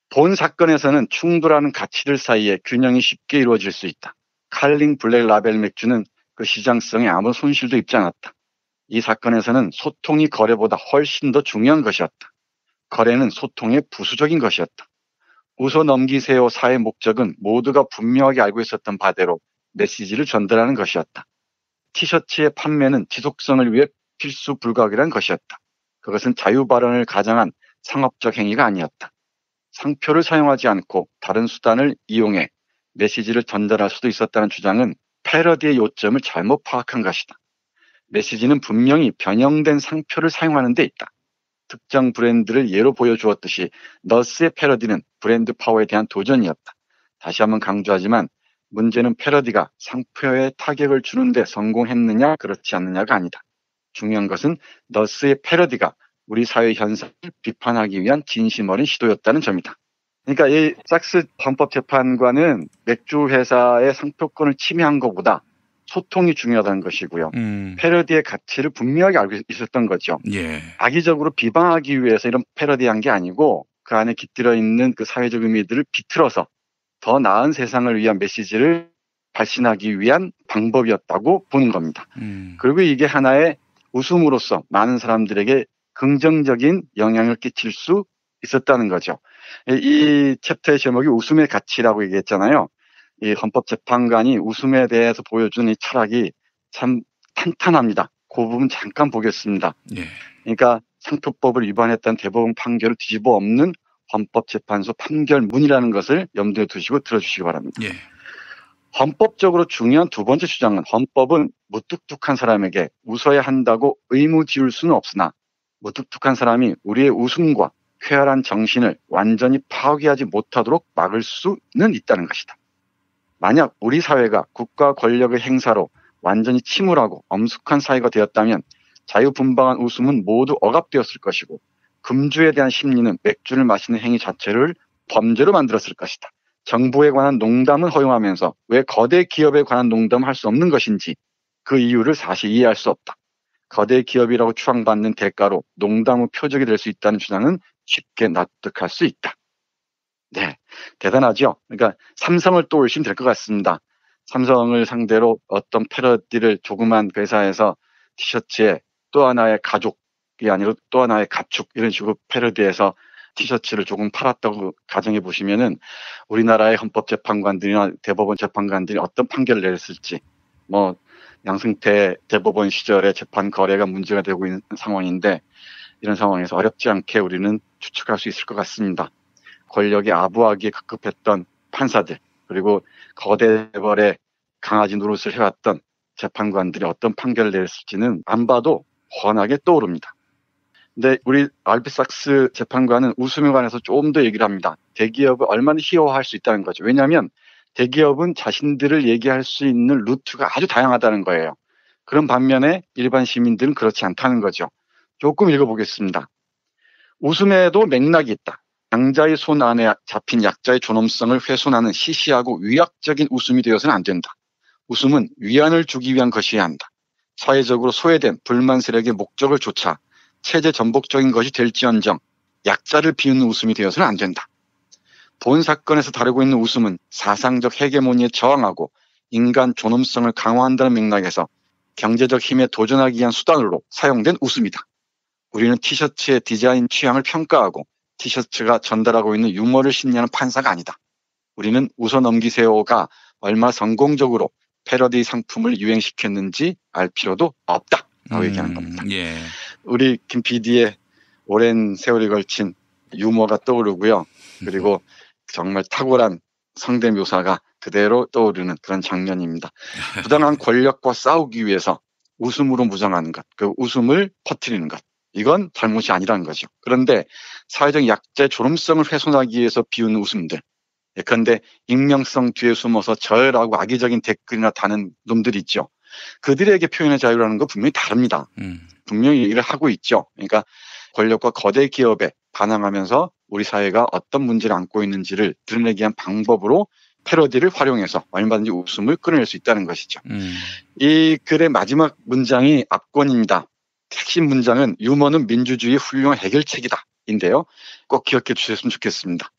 본 사건에서는 충돌하는 가치들 사이에 균형이 쉽게 이루어질 수 있다. 칼링 블랙 라벨 맥주는 그 시장성에 아무 손실도 입지 않았다. 이 사건에서는 소통이 거래보다 훨씬 더 중요한 것이었다. 거래는 소통의 부수적인 것이었다. 웃어넘기세요 사의 목적은 모두가 분명하게 알고 있었던 바대로 메시지를 전달하는 것이었다. 티셔츠의 판매는 지속성을 위해 필수 불가결한 것이었다. 그것은 자유발언을 가장한 상업적 행위가 아니었다. 상표를 사용하지 않고 다른 수단을 이용해 메시지를 전달할 수도 있었다는 주장은 패러디의 요점을 잘못 파악한 것이다. 메시지는 분명히 변형된 상표를 사용하는 데 있다. 특정 브랜드를 예로 보여주었듯이 너스의 패러디는 브랜드 파워에 대한 도전이었다. 다시 한번 강조하지만 문제는 패러디가 상표에 타격을 주는데 성공했느냐 그렇지 않느냐가 아니다. 중요한 것은 너스의 패러디가 우리 사회 현상을 비판하기 위한 진심 어린 시도였다는 점이다. 그러니까 이 삭스 헌법재판관은 맥주 회사의 상표권을 침해한 것보다 소통이 중요하다는 것이고요. 패러디의 가치를 분명하게 알고 있었던 거죠. 예. 악의적으로 비방하기 위해서 이런 패러디한 게 아니고 그 안에 깃들어 있는 그 사회적 의미들을 비틀어서 더 나은 세상을 위한 메시지를 발신하기 위한 방법이었다고 보는 겁니다. 그리고 이게 하나의 웃음으로써 많은 사람들에게 긍정적인 영향을 끼칠 수 있었다는 거죠. 이 챕터의 제목이 웃음의 가치라고 얘기했잖아요. 이 헌법재판관이 웃음에 대해서 보여준 이 철학이 참 탄탄합니다. 그 부분 잠깐 보겠습니다. 예. 그러니까 상표법을 위반했다는 대법원 판결을 뒤집어 엎는 헌법재판소 판결문이라는 것을 염두에 두시고 들어주시기 바랍니다. 예. 헌법적으로 중요한 두 번째 주장은 헌법은 무뚝뚝한 사람에게 웃어야 한다고 의무 지을 수는 없으나 무뚝뚝한 사람이 우리의 웃음과 쾌활한 정신을 완전히 파괴하지 못하도록 막을 수는 있다는 것이다. 만약 우리 사회가 국가 권력의 행사로 완전히 침울하고 엄숙한 사회가 되었다면 자유분방한 웃음은 모두 억압되었을 것이고 금주에 대한 심리는 맥주를 마시는 행위 자체를 범죄로 만들었을 것이다. 정부에 관한 농담은 허용하면서 왜 거대 기업에 관한 농담을 할 수 없는 것인지 그 이유를 사실 이해할 수 없다. 거대 기업이라고 추앙받는 대가로 농담의 표적이 될 수 있다는 주장은 쉽게 납득할 수 있다. 네, 대단하죠. 그러니까 삼성을 떠올리시면 될 것 같습니다. 삼성을 상대로 어떤 패러디를 조그만 회사에서 티셔츠에 또 하나의 가족이 아니고 또 하나의 가축 이런 식으로 패러디해서 티셔츠를 조금 팔았다고 가정해 보시면은 우리나라의 헌법재판관들이나 대법원 재판관들이 어떤 판결을 내렸을지 양승태 대법원 시절에 재판 거래가 문제가 되고 있는 상황인데 이런 상황에서 어렵지 않게 우리는 추측할 수 있을 것 같습니다. 권력이 아부하기에 급급했던 판사들 그리고 거대 재벌의 강아지 노릇을 해왔던 재판관들이 어떤 판결을 내렸을지는 안 봐도 훤하게 떠오릅니다. 근데 우리 알비삭스 재판관은 웃음에 관해서 조금 더 얘기를 합니다. 대기업을 얼마나 희화화할 수 있다는 거죠. 왜냐하면 대기업은 자신들을 얘기할 수 있는 루트가 아주 다양하다는 거예요. 그런 반면에 일반 시민들은 그렇지 않다는 거죠. 조금 읽어보겠습니다. 웃음에도 맥락이 있다. 강자의 손 안에 잡힌 약자의 존엄성을 훼손하는 시시하고 위약적인 웃음이 되어서는 안 된다. 웃음은 위안을 주기 위한 것이어야 한다. 사회적으로 소외된 불만 세력의 목적을 좇아 체제 전복적인 것이 될지언정 약자를 비웃는 웃음이 되어서는 안 된다. 본 사건에서 다루고 있는 웃음은 사상적 헤게모니에 저항하고 인간 존엄성을 강화한다는 맥락에서 경제적 힘에 도전하기 위한 수단으로 사용된 웃음이다. 우리는 티셔츠의 디자인 취향을 평가하고 티셔츠가 전달하고 있는 유머를 심리하는 판사가 아니다. 우리는 웃어 넘기세요가 얼마나 성공적으로 패러디 상품을 유행시켰는지 알 필요도 없다. 라고 얘기하는 겁니다. 예. 우리 김 PD의 오랜 세월이 걸친 유머가 떠오르고요. 그리고 정말 탁월한 성대묘사가 그대로 떠오르는 그런 장면입니다. 부당한 권력과 싸우기 위해서 웃음으로 무장하는 것, 그 웃음을 퍼뜨리는 것. 이건 잘못이 아니라는 거죠. 그런데 사회적 약자의 존엄성을 훼손하기 위해서 비우는 웃음들. 예컨대 익명성 뒤에 숨어서 저열하고 악의적인 댓글이나 다는 놈들 있죠. 그들에게 표현의 자유라는 건 분명히 다릅니다. 분명히 얘기를 하고 있죠. 그러니까 권력과 거대 기업에 반항하면서 우리 사회가 어떤 문제를 안고 있는지를 드러내기 위한 방법으로 패러디를 활용해서 얼마든지 웃음을 끌어낼 수 있다는 것이죠. 이 글의 마지막 문장이 압권입니다. 핵심 문장은 유머는 민주주의의 훌륭한 해결책이다. 인데요. 꼭 기억해 주셨으면 좋겠습니다.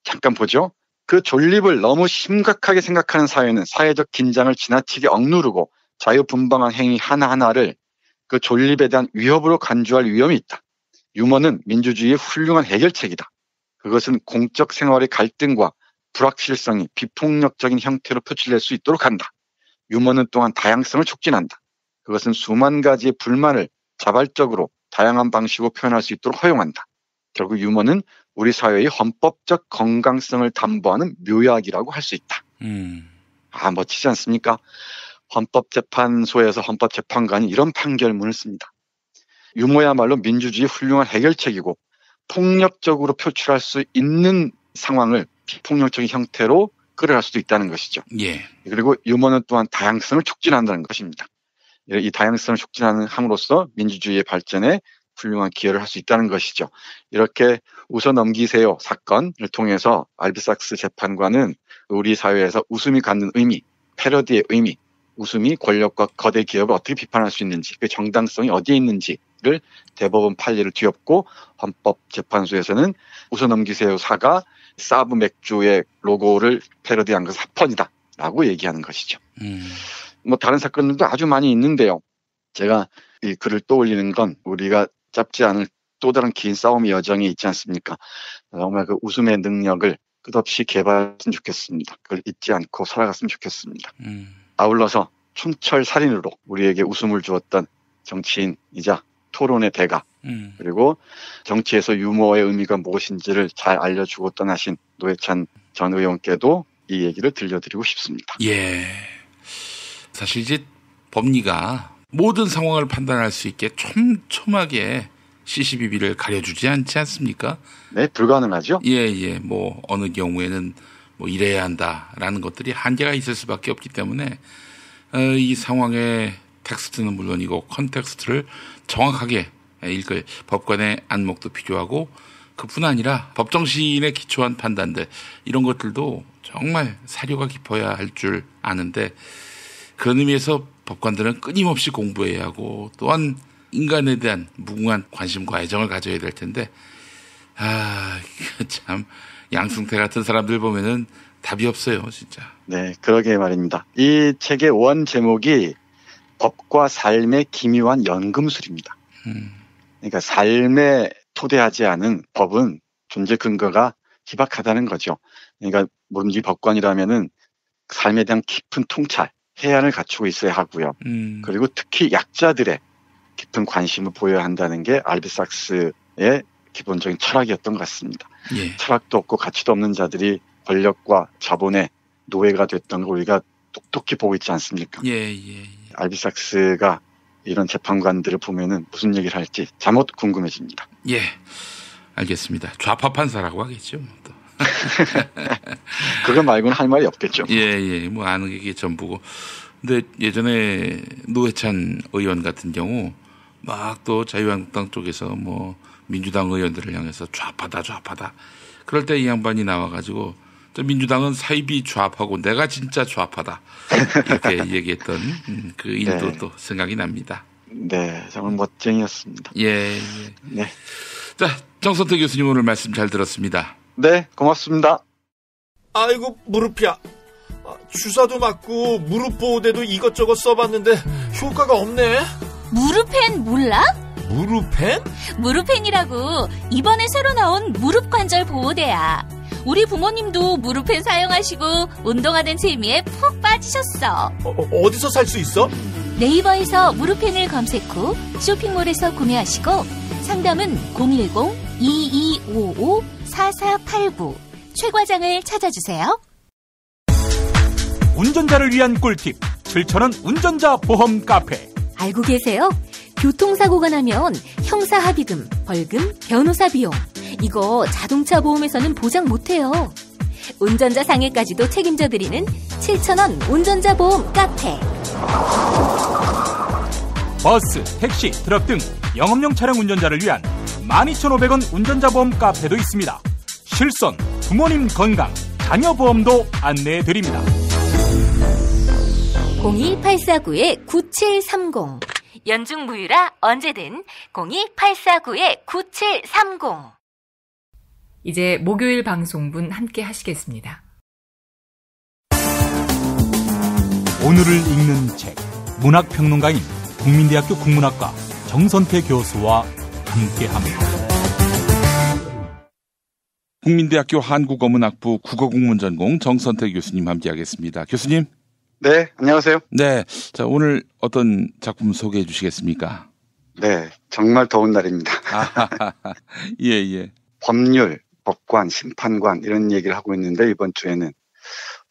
잠깐 보죠. 그 존립을 너무 심각하게 생각하는 사회는 사회적 긴장을 지나치게 억누르고 자유분방한 행위 하나하나를 그 존립에 대한 위협으로 간주할 위험이 있다. 유머는 민주주의의 훌륭한 해결책이다. 그것은 공적 생활의 갈등과 불확실성이 비폭력적인 형태로 표출될 수 있도록 한다. 유머는 또한 다양성을 촉진한다. 그것은 수만 가지의 불만을 자발적으로 다양한 방식으로 표현할 수 있도록 허용한다. 결국 유머는 우리 사회의 헌법적 건강성을 담보하는 묘약이라고 할 수 있다. 멋지지 않습니까? 헌법재판소에서 헌법재판관이 이런 판결문을 씁니다. 유머야말로 민주주의의 훌륭한 해결책이고 폭력적으로 표출할 수 있는 상황을 비폭력적인 형태로 끌어갈 수도 있다는 것이죠. 예. 그리고 유머는 또한 다양성을 촉진한다는 것입니다. 이 다양성을 촉진하는 함으로써 민주주의의 발전에 훌륭한 기여를 할 수 있다는 것이죠. 이렇게 웃어 넘기세요 사건을 통해서 알비삭스 재판관은 우리 사회에서 웃음이 갖는 의미, 패러디의 의미, 웃음이 권력과 거대 기업을 어떻게 비판할 수 있는지, 그 정당성이 어디에 있는지를 대법원 판례를 뒤엎고 헌법재판소에서는 웃어 넘기세요 사가 사브 맥주의 로고를 패러디한 것은 합헌이다 라고 얘기하는 것이죠. 다른 사건들도 아주 많이 있는데요. 제가 이 글을 떠올리는 건 우리가 짧지 않을 또 다른 긴 싸움의 여정이 있지 않습니까? 정말 그 웃음의 능력을 끝없이 개발했으면 좋겠습니다. 그걸 잊지 않고 살아갔으면 좋겠습니다. 아울러서 촌철살인으로 우리에게 웃음을 주었던 정치인이자 토론의 대가, 그리고 정치에서 유머의 의미가 무엇인지를 잘 알려주고 떠나신 노회찬 전 의원께도 이 얘기를 들려드리고 싶습니다. 예. 사실 이제 법리가 모든 상황을 판단할 수 있게 촘촘하게 CCBB를 가려주지 않지 않습니까? 네, 불가능하죠. 예. 어느 경우에는 이래야 한다라는 것들이 한계가 있을 수밖에 없기 때문에 이 상황의 텍스트는 물론이고 컨텍스트를 정확하게 읽을 법관의 안목도 필요하고 그뿐 아니라 법정시인에 기초한 판단들 이런 것들도 정말 사료가 깊어야 할 줄 아는데 그런 의미에서 법관들은 끊임없이 공부해야 하고 또한 인간에 대한 무궁한 관심과 애정을 가져야 될 텐데 참 양승태 같은 사람들 보면은 답이 없어요, 진짜. 네, 그러게 말입니다. 이 책의 원 제목이 법과 삶의 기묘한 연금술입니다. 그러니까 삶에 토대하지 않은 법은 존재 근거가 희박하다는 거죠. 그러니까 뭐든지 법관이라면은 삶에 대한 깊은 통찰, 해안을 갖추고 있어야 하고요. 그리고 특히 약자들의 깊은 관심을 보여야 한다는 게 알비삭스의 기본적인 철학이었던 것 같습니다. 예. 철학도 없고 가치도 없는 자들이 권력과 자본의 노예가 됐던 걸 우리가 똑똑히 보고 있지 않습니까? 예. 알비삭스가 이런 재판관들을 보면은 무슨 얘기를 할지 잠옷 궁금해집니다. 예, 알겠습니다. 좌파 판사라고 하겠죠. 또. 그거 말고는 할 말이 없겠죠. 예, 아는 게 전부고 근데 예전에 노회찬 의원 같은 경우 막 또 자유한국당 쪽에서 뭐 민주당 의원들을 향해서 좌파다. 그럴 때 이 양반이 나와가지고 민주당은 사이비 좌파고 내가 진짜 좌파다 이렇게 얘기했던 그 일도 또 생각이 납니다. 네, 정말 멋쟁이였습니다. 예. 네. 자, 정선태 교수님 오늘 말씀 잘 들었습니다. 네, 고맙습니다. 아이고, 무릎이야. 주사도 맞고 무릎 보호대도 이것저것 써봤는데 효과가 없네. 무릎펜 몰라? 무릎펜? 무릎펜이라고 이번에 새로 나온 무릎 관절 보호대야. 우리 부모님도 무릎펜 사용하시고 운동하는 재미에 푹 빠지셨어. 어디서 살 수 있어? 네이버에서 무릎펜을 검색 후 쇼핑몰에서 구매하시고 상담은 010-2255-4489 최 과장을 찾아주세요. 운전자를 위한 꿀팁 7,000원 운전자 보험 카페. 알고 계세요? 교통사고가 나면 형사합의금, 벌금, 변호사 비용 이거 자동차 보험에서는 보장 못해요. 운전자 상해까지도 책임져드리는 7,000원 운전자 보험 카페. 버스, 택시, 트럭 등 영업용 차량 운전자를 위한 12,500원 운전자 보험 카페도 있습니다. 실손, 부모님 건강, 자녀 보험도 안내해드립니다. 02849-9730 연중 무휴라 언제든 02849-9730. 이제 목요일 방송분 함께 하시겠습니다. 오늘을 읽는 책, 문학평론가인 국민대학교 국문학과 정선태 교수와 함께합니다. 국민대학교 한국어문학부 국어국문전공 정선태 교수님 함께하겠습니다. 교수님. 네, 안녕하세요. 네, 자 오늘 어떤 작품 소개해 주시겠습니까? 네, 정말 더운 날입니다. 예. 법률, 법관, 심판관 이런 얘기를 하고 있는데 이번 주에는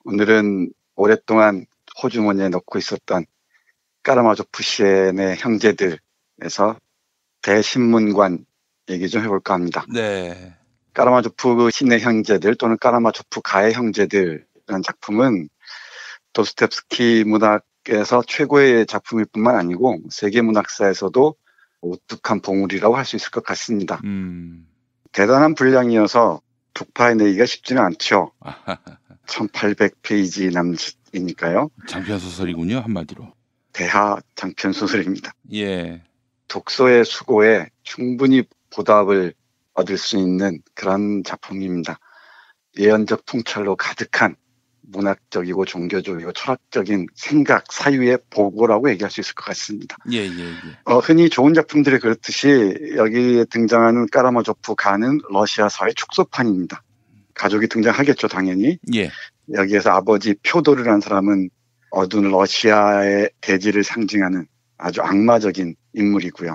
오늘은 오랫동안 호주머니에 넣고 있었던 까라마조프 시인의 형제들에서 대신문관 얘기 좀 해볼까 합니다. 네. 까라마조프 시인의 형제들 또는 까라마조프 가의 형제들이라는 작품은 도스토옙스키 문학에서 최고의 작품일 뿐만 아니고 세계 문학사에서도 우뚝한 봉우리라고 할 수 있을 것 같습니다. 대단한 분량이어서 독파해 내기가 쉽지는 않죠. 1800페이지 남짓이니까요. 장편 소설이군요, 한마디로. 대하 장편 소설입니다. 예. 독서의 수고에 충분히 보답을 얻을 수 있는 그런 작품입니다. 예언적 통찰로 가득한 문학적이고 종교적이고 철학적인 생각, 사유의 보고라고 얘기할 수 있을 것 같습니다. 예. 흔히 좋은 작품들이 그렇듯이 여기에 등장하는 까라마조프 가는 러시아 사회 축소판입니다. 가족이 등장하겠죠, 당연히. 예. 여기에서 아버지 표도르라는 사람은 어두운 러시아의 대지를 상징하는 아주 악마적인 인물이고요.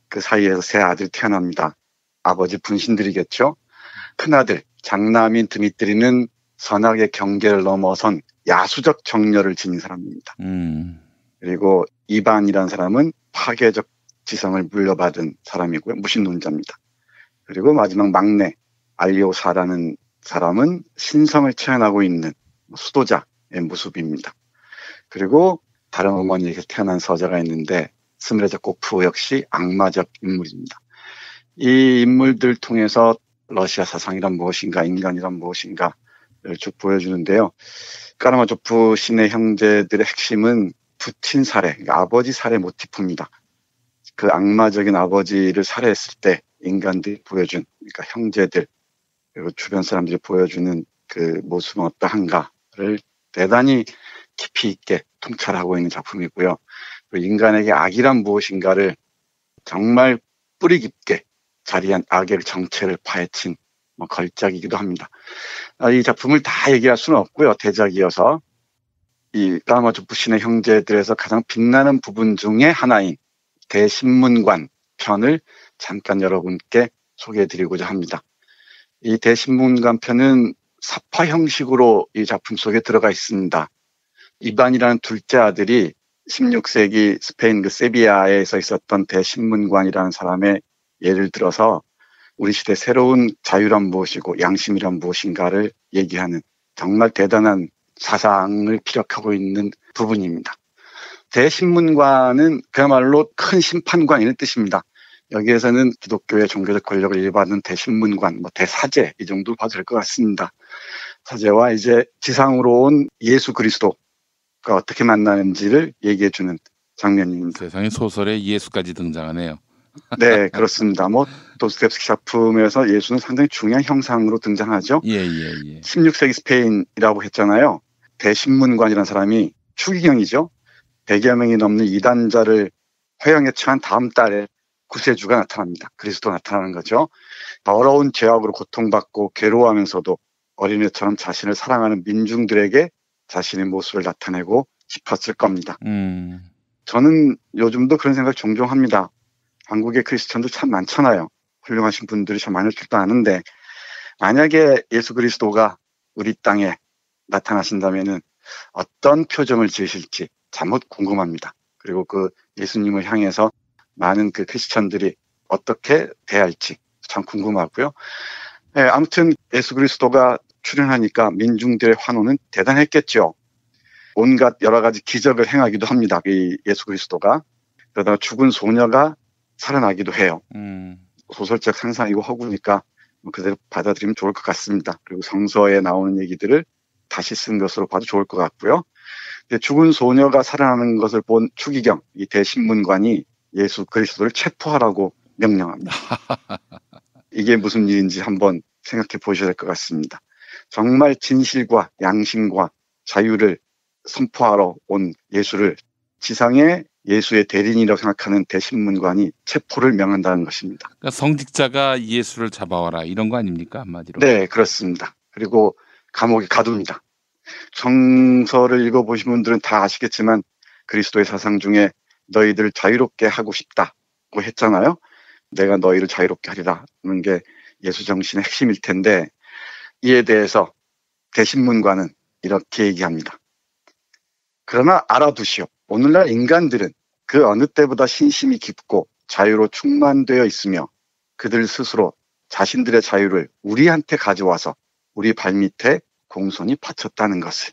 그 사이에서 세 아들이 태어납니다. 아버지 분신들이겠죠. 큰아들 장남인 드미트리는 선악의 경계를 넘어선 야수적 정열을 지닌 사람입니다. 그리고 이반이라는 사람은 파괴적 지성을 물려받은 사람이고요. 무신론자입니다. 그리고 마지막 막내 알리오사라는 사람은 신성을 체현하고 있는 수도자의 모습입니다. 그리고 다른 어머니에게 태어난 서자가 있는데 스미레자코프 역시 악마적 인물입니다. 이 인물들 통해서 러시아 사상이란 무엇인가, 인간이란 무엇인가 쭉 보여주는데요. 까라마조프 시인의 형제들의 핵심은 부친 살해, 그러니까 아버지 살해 모티프입니다. 그 악마적인 아버지를 살해했을 때 인간들이 보여준, 그러니까 형제들 그리고 주변 사람들이 보여주는 그 모습은 어떠한가를 대단히 깊이 있게 통찰하고 있는 작품이고요. 그리고 인간에게 악이란 무엇인가를 정말 뿌리 깊게 자리한 악의 정체를 파헤친 걸작이기도 합니다. 이 작품을 다 얘기할 수는 없고요. 대작이어서 이 까라마조프 시인의 형제들에서 가장 빛나는 부분 중에 하나인 대신문관 편을 잠깐 여러분께 소개해드리고자 합니다. 이 대신문관 편은 사파 형식으로 이 작품 속에 들어가 있습니다. 이반이라는 둘째 아들이 16세기 스페인 그 세비야에서 있었던 대신문관이라는 사람의 예를 들어서 우리 시대 새로운 자유란 무엇이고 양심이란 무엇인가를 얘기하는 정말 대단한 사상을 피력하고 있는 부분입니다. 대신문관은 그야말로 큰 심판관 이런 뜻입니다. 여기에서는 기독교의 종교적 권력을 일받는 대신문관, 대사제 이 정도 봐도 될 것 같습니다. 사제와 이제 지상으로 온 예수 그리스도가 어떻게 만나는지를 얘기해주는 장면입니다. 세상에 소설에 예수까지 등장하네요. 네, 그렇습니다. 도스토옙스키 작품에서 예수는 상당히 중요한 형상으로 등장하죠. 예. 16세기 스페인이라고 했잖아요. 대신문관이라는 사람이 추기경이죠. 100여 명이 넘는 이단자를 회형에 처한 다음 달에 구세주가 나타납니다. 그리스도가 나타나는 거죠. 더러운 죄악으로 고통받고 괴로워하면서도 어린애처럼 자신을 사랑하는 민중들에게 자신의 모습을 나타내고 싶었을 겁니다. 저는 요즘도 그런 생각 종종 합니다. 한국의 크리스천들 참 많잖아요. 훌륭하신 분들이 참 많을 줄도 아는데 만약에 예수 그리스도가 우리 땅에 나타나신다면은 어떤 표정을 지으실지 참못 궁금합니다. 그리고 그 예수님을 향해서 많은 그 크리스천들이 어떻게 대할지 참 궁금하고요. 네, 아무튼 예수 그리스도가 출현하니까 민중들의 환호는 대단했겠죠. 온갖 여러 가지 기적을 행하기도 합니다. 이 예수 그리스도가. 그러다가 죽은 소녀가 살아나기도 해요. 소설적 상상이고 허구니까 그대로 받아들이면 좋을 것 같습니다. 그리고 성서에 나오는 얘기들을 다시 쓴 것으로 봐도 좋을 것 같고요. 죽은 소녀가 살아나는 것을 본 추기경, 이 대신문관이 예수 그리스도를 체포하라고 명령합니다. 이게 무슨 일인지 한번 생각해 보셔야 될 것 같습니다. 정말 진실과 양심과 자유를 선포하러 온 예수를 지상의 예수의 대리인이라고 생각하는 대신문관이 체포를 명한다는 것입니다. 그러니까 성직자가 예수를 잡아와라 이런 거 아닙니까? 한마디로. 네, 그렇습니다. 그리고 감옥에 가둡니다. 성서를 읽어보신 분들은 다 아시겠지만 그리스도의 사상 중에 너희들 자유롭게 하고 싶다고 했잖아요. 내가 너희를 자유롭게 하리라 하는 게 예수 정신의 핵심일 텐데 이에 대해서 대신문관은 이렇게 얘기합니다. 그러나 알아두시오. 오늘날 인간들은 그 어느 때보다 신심이 깊고 자유로 충만되어 있으며 그들 스스로 자신들의 자유를 우리한테 가져와서 우리 발밑에 공손히 바쳤다는 것을.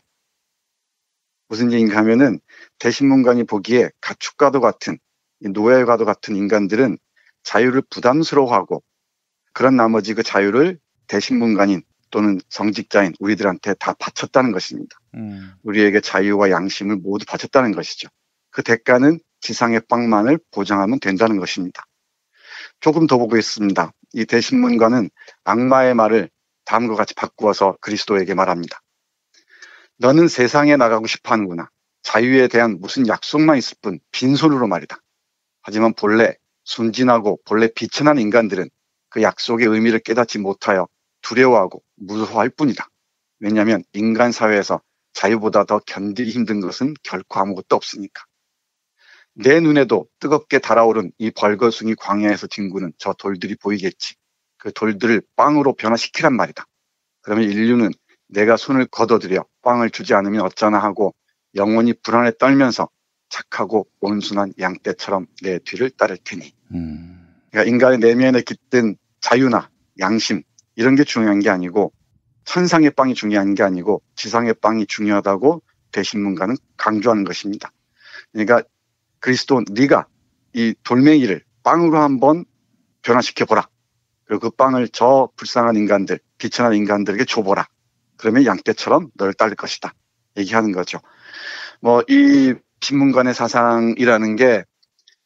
무슨 얘기인가 하면은 대신문관이 보기에 가축과도 같은 노예과도 같은 인간들은 자유를 부담스러워하고 그런 나머지 그 자유를 대신문관인 또는 성직자인 우리들한테 다 바쳤다는 것입니다. 우리에게 자유와 양심을 모두 바쳤다는 것이죠. 그 대가는 지상의 빵만을 보장하면 된다는 것입니다. 조금 더 보겠습니다. 이 대신문관은 악마의 말을 다음과 같이 바꾸어서 그리스도에게 말합니다. 너는 세상에 나가고 싶어 하는구나. 자유에 대한 무슨 약속만 있을 뿐 빈손으로 말이다. 하지만 본래 순진하고 본래 비천한 인간들은 그 약속의 의미를 깨닫지 못하여 두려워하고 무서워할 뿐이다. 왜냐하면 인간 사회에서 자유보다 더 견디기 힘든 것은 결코 아무것도 없으니까. 내 눈에도 뜨겁게 달아오른 이 벌거숭이 광야에서 뒹구는 저 돌들이 보이겠지. 그 돌들을 빵으로 변화시키란 말이다. 그러면 인류는 내가 손을 걷어들여 빵을 주지 않으면 어쩌나 하고 영원히 불안에 떨면서 착하고 온순한 양떼처럼 내 뒤를 따를 테니. 그러니까 인간의 내면에 깃든 자유나 양심 이런 게 중요한 게 아니고 천상의 빵이 중요한 게 아니고 지상의 빵이 중요하다고 대신문가는 강조하는 것입니다. 그러니까 그리스도 네가 이 돌멩이를 빵으로 한번 변화시켜보라. 그리고 그 빵을 저 불쌍한 인간들, 비천한 인간들에게 줘보라. 그러면 양떼처럼 너를 따를 것이다. 얘기하는 거죠. 이 신문관의 사상이라는 게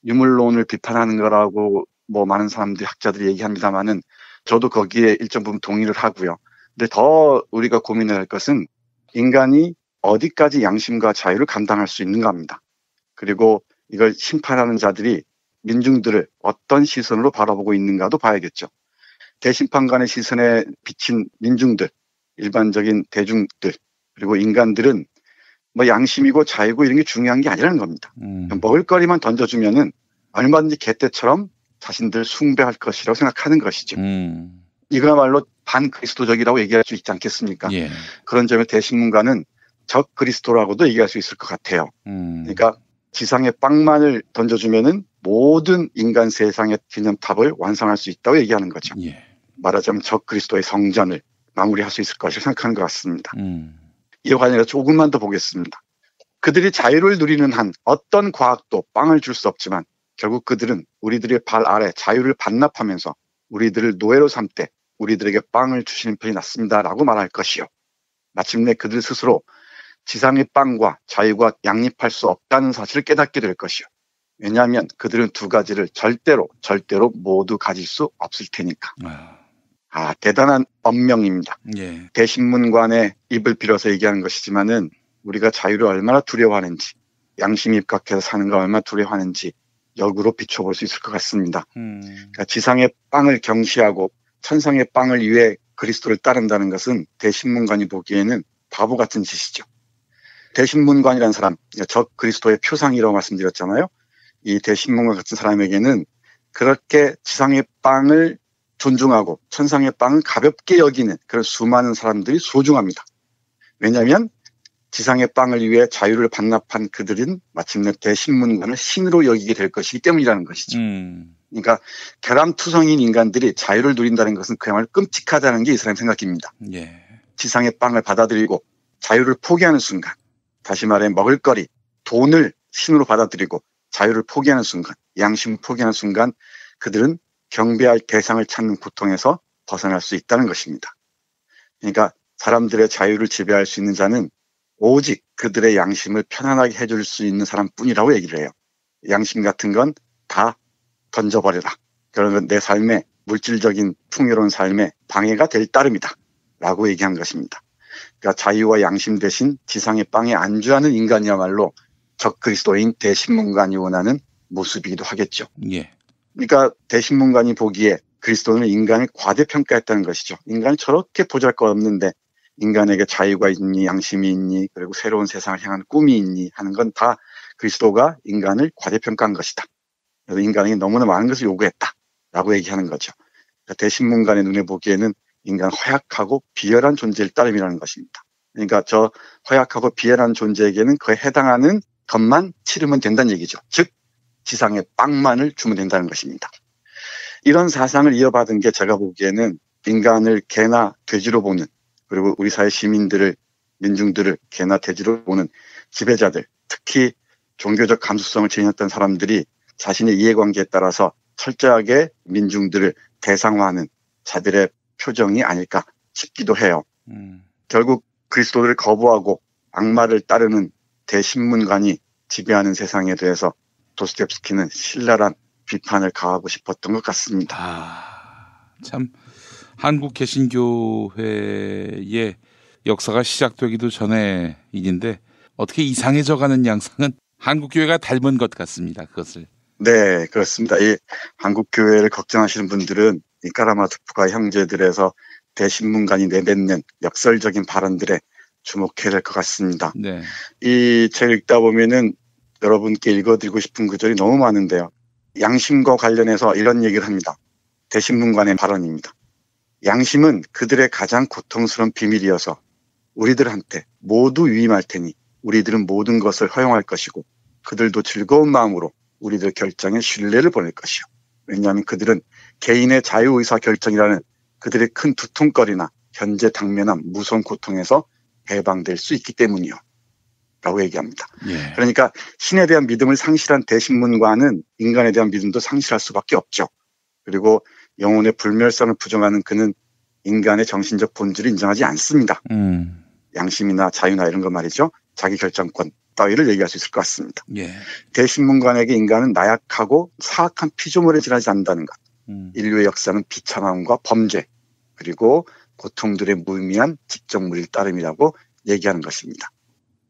유물론을 비판하는 거라고 많은 사람들이 학자들이 얘기합니다만은 저도 거기에 일정 부분 동의를 하고요. 근데 더 우리가 고민해야 할 것은 인간이 어디까지 양심과 자유를 감당할 수 있는가 합니다. 그리고 이걸 심판하는 자들이 민중들을 어떤 시선으로 바라보고 있는가도 봐야겠죠. 대심판관의 시선에 비친 민중들, 일반적인 대중들, 그리고 인간들은 양심이고 자유고 이런 게 중요한 게 아니라는 겁니다. 먹을거리만 던져주면은 얼마든지 개떼처럼 자신들 숭배할 것이라고 생각하는 것이죠. 이거야말로 반그리스도적이라고 얘기할 수 있지 않겠습니까? 예. 그런 점에 대신문가는 적그리스도라고도 얘기할 수 있을 것 같아요. 그러니까 지상의 빵만을 던져주면은 모든 인간 세상의 기념탑을 완성할 수 있다고 얘기하는 거죠. 예. 말하자면 적그리스도의 성전을 마무리할 수 있을 것이라고 생각하는 것 같습니다. 이와 관련해서 조금만 더 보겠습니다. 그들이 자유를 누리는 한 어떤 과학도 빵을 줄 수 없지만 결국 그들은 우리들의 발 아래 자유를 반납하면서 우리들을 노예로 삼되 우리들에게 빵을 주시는 편이 낫습니다라고 말할 것이요. 마침내 그들 스스로 지상의 빵과 자유가 양립할 수 없다는 사실을 깨닫게 될 것이요. 왜냐하면 그들은 두 가지를 절대로 모두 가질 수 없을 테니까. 대단한 언명입니다. 예. 대신문관의 입을 빌어서 얘기하는 것이지만은 우리가 자유를 얼마나 두려워하는지, 양심이 입각해서 사는 걸 얼마나 두려워하는지 역으로 비춰볼 수 있을 것 같습니다. 그러니까 지상의 빵을 경시하고 천상의 빵을 위해 그리스도를 따른다는 것은 대신문관이 보기에는 바보 같은 짓이죠. 대신문관이라는 사람, 적 그리스도의 표상이라고 말씀드렸잖아요. 이 대신문관 같은 사람에게는 그렇게 지상의 빵을 존중하고 천상의 빵을 가볍게 여기는 그런 수많은 사람들이 소중합니다. 왜냐하면 지상의 빵을 위해 자유를 반납한 그들은 마침내 대신문관을 신으로 여기게 될 것이기 때문이라는 것이죠. 그러니까 결함투성인 인간들이 자유를 누린다는 것은 그야말로 끔찍하다는 게 이스라엘 생각입니다. 예. 지상의 빵을 받아들이고 자유를 포기하는 순간, 다시 말해 먹을거리, 돈을 신으로 받아들이고 자유를 포기하는 순간, 양심을 포기하는 순간 그들은 경배할 대상을 찾는 고통에서 벗어날 수 있다는 것입니다. 그러니까 사람들의 자유를 지배할 수 있는 자는 오직 그들의 양심을 편안하게 해줄 수 있는 사람뿐이라고 얘기를 해요. 양심 같은 건 다 던져버려라. 그러면 내 삶에 물질적인 풍요로운 삶에 방해가 될 따름이다 라고 얘기한 것입니다. 그러니까 자유와 양심 대신 지상의 빵에 안주하는 인간이야말로 적 그리스도인 대신문관이 원하는 모습이기도 하겠죠. 예. 그러니까 대신문관이 보기에 그리스도는 인간을 과대평가했다는 것이죠. 인간이 저렇게 보잘것없는데 인간에게 자유가 있니, 양심이 있니, 그리고 새로운 세상을 향한 꿈이 있니 하는 건 다 그리스도가 인간을 과대평가한 것이다. 그래서 인간에게 너무나 많은 것을 요구했다라고 얘기하는 거죠. 그러니까 대신문관의 눈에 보기에는 인간은 허약하고 비열한 존재일 따름이라는 것입니다. 그러니까 저 허약하고 비열한 존재에게는 그에 해당하는 것만 치르면 된다는 얘기죠. 즉 지상의 빵만을 주면 된다는 것입니다. 이런 사상을 이어받은 게 제가 보기에는 인간을 개나 돼지로 보는, 그리고 우리 사회 시민들을, 민중들을 개나 돼지로 보는 지배자들, 특히 종교적 감수성을 지녔던 사람들이 자신의 이해관계에 따라서 철저하게 민중들을 대상화하는 자들의 표정이 아닐까 싶기도 해요. 결국 그리스도를 거부하고 악마를 따르는 대신문관이 지배하는 세상에 대해서 도스토옙스키는 신랄한 비판을 가하고 싶었던 것 같습니다. 참 한국 개신교회의 역사가 시작되기도 전의 일인데 어떻게 이상해져가는 양상은 한국교회가 닮은 것 같습니다. 그것을. 네, 그렇습니다. 이 한국교회를 걱정하시는 분들은 이 까라마투프가 형제들에서 대신문관이 내뱉는 역설적인 발언들에 주목해야 될 것 같습니다. 네. 이 책을 읽다 보면은 여러분께 읽어드리고 싶은 구절이 너무 많은데요. 양심과 관련해서 이런 얘기를 합니다. 대신문관의 발언입니다. 양심은 그들의 가장 고통스러운 비밀이어서 우리들한테 모두 위임할 테니 우리들은 모든 것을 허용할 것이고 그들도 즐거운 마음으로 우리들 결정에 신뢰를 보낼 것이요. 왜냐하면 그들은 개인의 자유의사 결정이라는 그들의 큰 두통거리나 현재 당면한 무서운 고통에서 해방될 수 있기 때문이요. 라고 얘기합니다. 예. 그러니까 신에 대한 믿음을 상실한 대신문관은 인간에 대한 믿음도 상실할 수밖에 없죠. 그리고 영혼의 불멸성을 부정하는 그는 인간의 정신적 본질을 인정하지 않습니다. 양심이나 자유나 이런 거 말이죠. 자기 결정권 따위를 얘기할 수 있을 것 같습니다. 예. 대신문관에게 인간은 나약하고 사악한 피조물에 지나지 않는다는 것. 인류의 역사는 비참함과 범죄 그리고 고통들의 무의미한 직접물일 따름이라고 얘기하는 것입니다.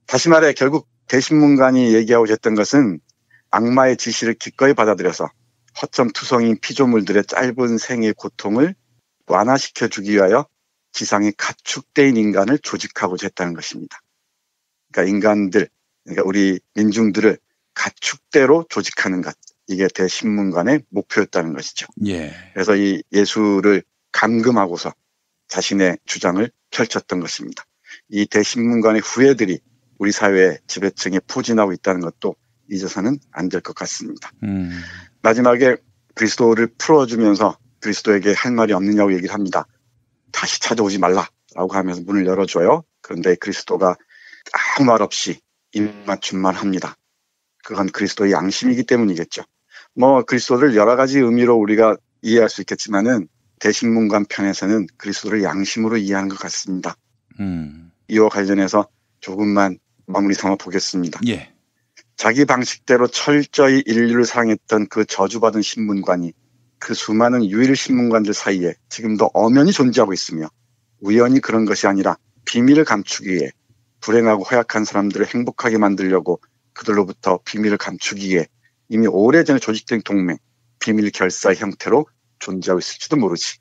다시 말해 결국 대신문관이 얘기하고자 했던 것은 악마의 지시를 기꺼이 받아들여서 허점투성인 피조물들의 짧은 생의 고통을 완화시켜주기 위하여 지상에 가축된 인간을 조직하고자 했다는 것입니다. 그러니까 인간들, 그러니까 우리 민중들을 가축대로 조직하는 것. 이게 대신문관의 목표였다는 것이죠. 예. 그래서 이 예수를 감금하고서 자신의 주장을 펼쳤던 것입니다. 이 대신문관의 후예들이 우리 사회의 지배층에 포진하고 있다는 것도 잊어서는 안 될 것 같습니다. 마지막에 그리스도를 풀어주면서 그리스도에게 할 말이 없느냐고 얘기를 합니다. 다시 찾아오지 말라라고 하면서 문을 열어줘요. 그런데 그리스도가 아무 말 없이 입맞춤만 합니다. 그건 그리스도의 양심이기 때문이겠죠. 뭐 그리스도를 여러 가지 의미로 우리가 이해할 수 있겠지만은 대신문관 편에서는 그리스도를 양심으로 이해하는 것 같습니다. 이와 관련해서 조금만 마무리 삼아 보겠습니다. 예. 자기 방식대로 철저히 인류를 사랑했던 그 저주받은 신문관이 그 수많은 유일 신문관들 사이에 지금도 엄연히 존재하고 있으며 우연히 그런 것이 아니라 비밀을 감추기 위해 불행하고 허약한 사람들을 행복하게 만들려고 그들로부터 비밀을 감추기 위해 이미 오래전에 조직된 동맹, 비밀 결사의 형태로 존재하고 있을지도 모르지.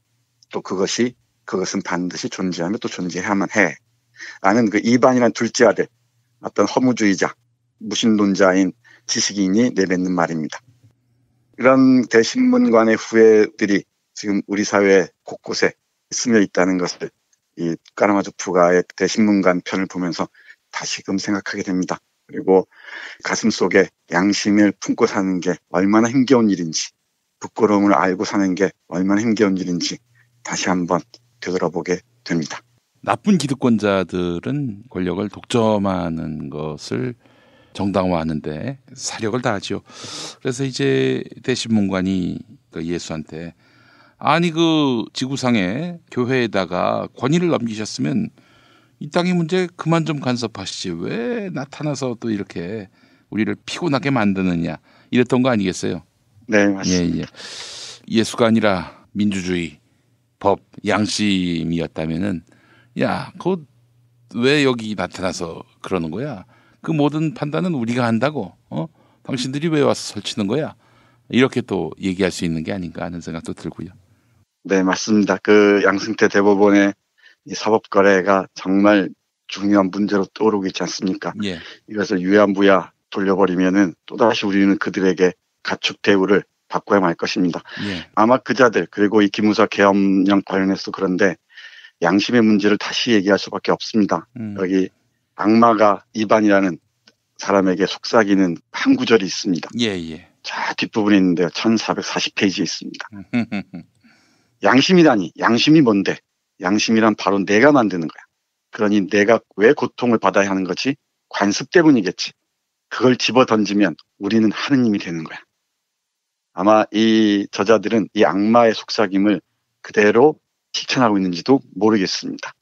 또 그것은 반드시 존재하며 또 존재해야만 해. 라는 그 이반이란 둘째 아들, 어떤 허무주의자, 무신론자인 지식인이 내뱉는 말입니다. 이런 대신문관의 후예들이 지금 우리 사회 곳곳에 스며 있다는 것을 이 까라마조 프가의 대신문관 편을 보면서 다시금 생각하게 됩니다. 그리고 가슴 속에 양심을 품고 사는 게 얼마나 힘겨운 일인지, 부끄러움을 알고 사는 게 얼마나 힘겨운 일인지 다시 한번 되돌아보게 됩니다. 나쁜 기득권자들은 권력을 독점하는 것을 정당화하는데 사력을 다하죠. 그래서 이제 대신문관이 예수한테 아니 그 지구상에 교회에다가 권위를 넘기셨으면 이 땅의 문제 그만 좀 간섭하시지 왜 나타나서 또 이렇게 우리를 피곤하게 만드느냐 이랬던 거 아니겠어요? 네, 맞습니다. 예. 예수가 아니라 민주주의, 법, 양심이었다면은 야, 그거 왜 여기 나타나서 그러는 거야? 그 모든 판단은 우리가 한다고. 당신들이 왜 와서 설치는 거야? 이렇게 또 얘기할 수 있는 게 아닌가 하는 생각도 들고요. 네, 맞습니다. 그 양승태 대법원의 이 사법거래가 정말 중요한 문제로 떠오르고 있지 않습니까? 예. 이것을 유야무야 돌려버리면은 또다시 우리는 그들에게 가축 대우를 받고야 말 것입니다. 예. 아마 그자들 그리고 이 기무사 계엄령 관련해서 그런데 양심의 문제를 다시 얘기할 수밖에 없습니다. 여기 악마가 이반이라는 사람에게 속삭이는 한 구절이 있습니다. 예. 자, 뒷부분에 있는데요. 1440페이지에 있습니다. 양심이라니, 양심이 뭔데? 양심이란 바로 내가 만드는 거야. 그러니 내가 왜 고통을 받아야 하는 거지? 관습 때문이겠지. 그걸 집어 던지면 우리는 하느님이 되는 거야. 아마 이 저자들은 이 악마의 속삭임을 그대로 실천하고 있는지도 모르겠습니다.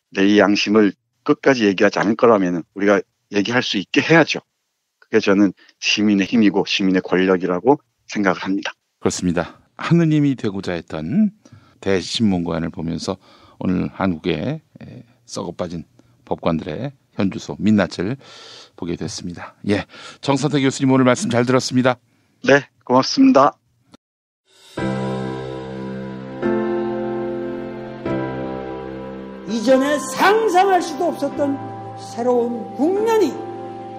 근데 이 양심을 끝까지 얘기하지 않을 거라면 우리가 얘기할 수 있게 해야죠. 그게 저는 시민의 힘이고 시민의 권력이라고 생각을 합니다. 그렇습니다. 하느님이 되고자 했던 대신문관을 보면서 오늘 한국의 썩어빠진 법관들의 현주소 민낯을 보게 됐습니다. 예, 정선태 교수님 오늘 말씀 잘 들었습니다. 네, 고맙습니다. 이전에 상상할 수도 없었던 새로운 국면이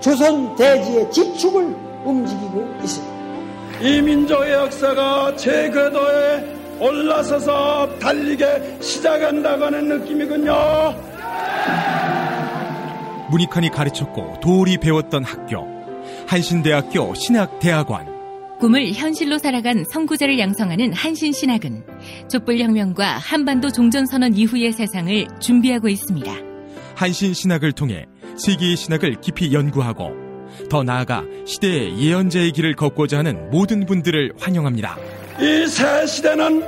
조선 대지의 지축을 움직이고 있습니다. 이 민족의 역사가 제 궤도에 올라서서 달리게 시작한다고 하는 느낌이군요. 문익환이 가르쳤고 도울이 배웠던 학교, 한신대학교 신학대학원. 꿈을 현실로 살아간 선구자를 양성하는 한신신학은 촛불혁명과 한반도 종전선언 이후의 세상을 준비하고 있습니다. 한신신학을 통해 세계의 신학을 깊이 연구하고 더 나아가 시대의 예언자의 길을 걷고자 하는 모든 분들을 환영합니다. 이 새 시대는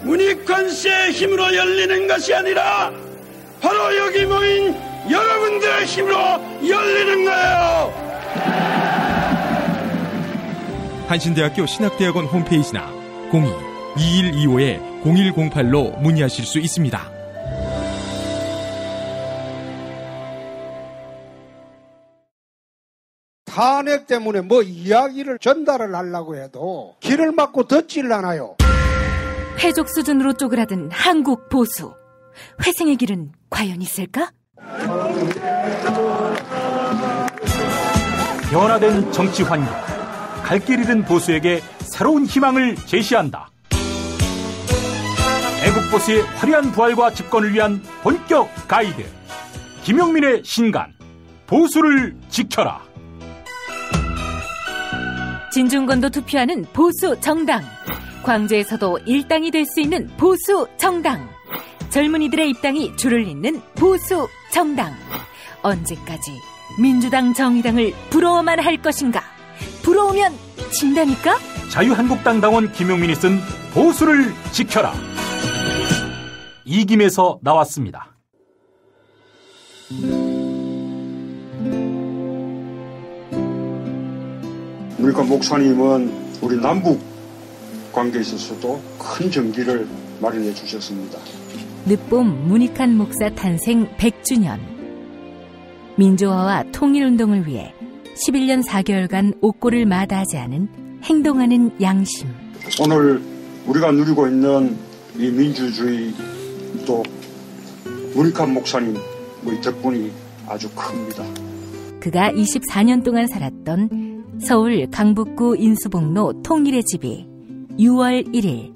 문익환 씨의 힘으로 열리는 것이 아니라 바로 여기 모인 여러분들의 힘으로 열리는 거예요. 한신대학교 신학대학원 홈페이지나 02-2125-0108로 문의하실 수 있습니다. 탄핵 때문에 뭐 이야기를 전달을 하려고 해도 길을 막고 듣질 않아요. 회족 수준으로 쪼그라든 한국 보수. 회생의 길은 과연 있을까? 변화된 정치 환경, 갈 길 잃은 보수에게 새로운 희망을 제시한다. 애국 보수의 화려한 부활과 집권을 위한 본격 가이드, 김용민의 신간, 보수를 지켜라. 진중권도 투표하는 보수 정당. 광주에서도 일당이 될 수 있는 보수 정당. 젊은이들의 입당이 줄을 잇는 보수 정당. 언제까지 민주당 정의당을 부러워만 할 것인가? 부러우면 진다니까? 자유한국당 당원 김용민이 쓴 보수를 지켜라. 이김에서 나왔습니다. 우리가 목사님은 우리 남북 관계에 있어서도 큰 정기를 마련해 주셨습니다. 늦봄 문익환 목사 탄생 100주년. 민주화와 통일운동을 위해 11년 4개월간 옥고를 마다하지 않은 행동하는 양심. 오늘 우리가 누리고 있는 이 민주주의 또 문익환 목사님 이 덕분이 아주 큽니다. 그가 24년 동안 살았던 서울 강북구 인수봉로 통일의 집이 6월 1일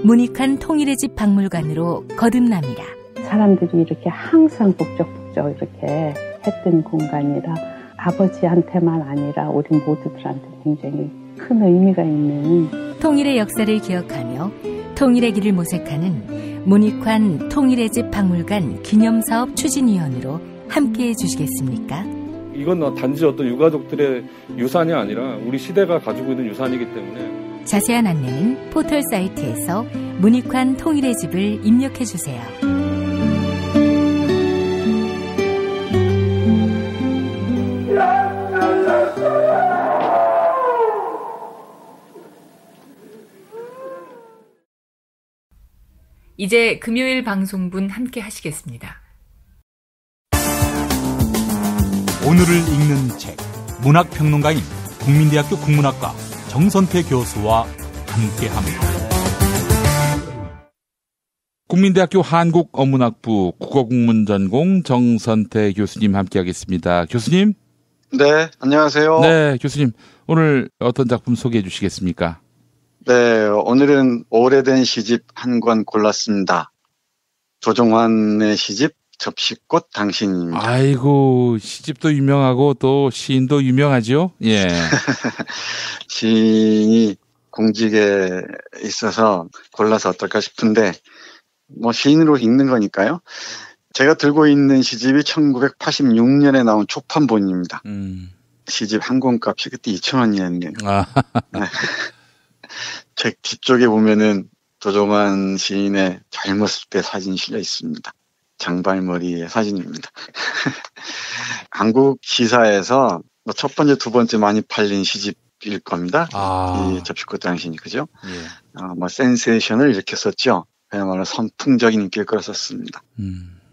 문익환 통일의 집 박물관으로 거듭납니다. 사람들이 이렇게 항상 북적북적 이렇게 했던 공간이라 아버지한테만 아니라 우리 모두들한테 굉장히 큰 의미가 있는 통일의 역사를 기억하며 통일의 길을 모색하는 문익환 통일의 집 박물관 기념사업 추진위원으로 함께해 주시겠습니까? 이건 단지 어떤 유가족들의 유산이 아니라 우리 시대가 가지고 있는 유산이기 때문에 자세한 안내는 포털 사이트에서 문익환 통일의 집을 입력해 주세요. 이제 금요일 방송분 함께 하시겠습니다. 오늘을 읽는 책, 문학평론가인 국민대학교 국문학과 정선태 교수와 함께합니다. 국민대학교 한국어문학부 국어국문전공 정선태 교수님 함께하겠습니다. 교수님? 네, 안녕하세요. 네, 교수님. 오늘 어떤 작품 소개해 주시겠습니까? 네, 오늘은 오래된 시집 한 권 골랐습니다. 조정환의 시집 접시꽃 당신입니다. 아이고, 시집도 유명하고 또 시인도 유명하죠? 예. 시인이 공직에 있어서 골라서 어떨까 싶은데 뭐 시인으로 읽는 거니까요. 제가 들고 있는 시집이 1986년에 나온 초판본입니다. 시집 한 권값이 그때 2,000원이었네요. 아. 네. 책 뒤쪽에 보면은 조정환 시인의 젊었을 때 사진이 실려 있습니다. 장발머리의 사진입니다. 한국 시사에서 첫 번째, 두 번째 많이 팔린 시집일 겁니다. 이 접시꽃 당신이, 그죠? 예. 센세이션을 일으켰었죠. 그야말로 선풍적인 인기를 끌었었습니다.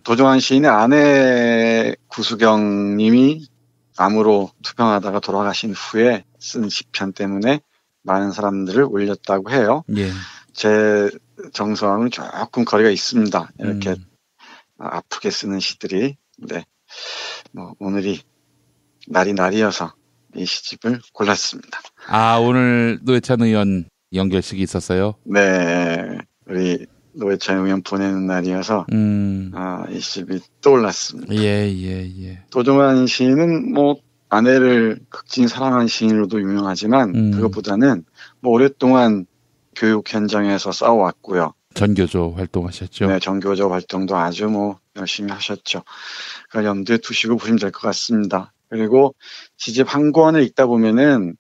조정환 시인의 아내 구수경 님이 암으로 투병하다가 돌아가신 후에 쓴 시편 때문에 많은 사람들을 울렸다고 해요. 예. 제 정서와는 조금 거리가 있습니다. 이렇게 아프게 쓰는 시들이. 네. 오늘이 날이어서 이 시집을 골랐습니다. 아, 오늘 노회찬 의원 연결식이 있었어요? 네. 우리 노회찬 의원 보내는 날이어서 이 시집이 떠올랐습니다. 예. 조정환 시인은 아내를 극진 사랑한 시인으로도 유명하지만 그것보다는 오랫동안 교육 현장에서 싸워왔고요. 전교조 활동하셨죠? 네, 전교조 활동도 아주 열심히 하셨죠. 그걸 염두에 두시고 보시면 될 것 같습니다. 그리고 시집 한 권을 읽다 보면은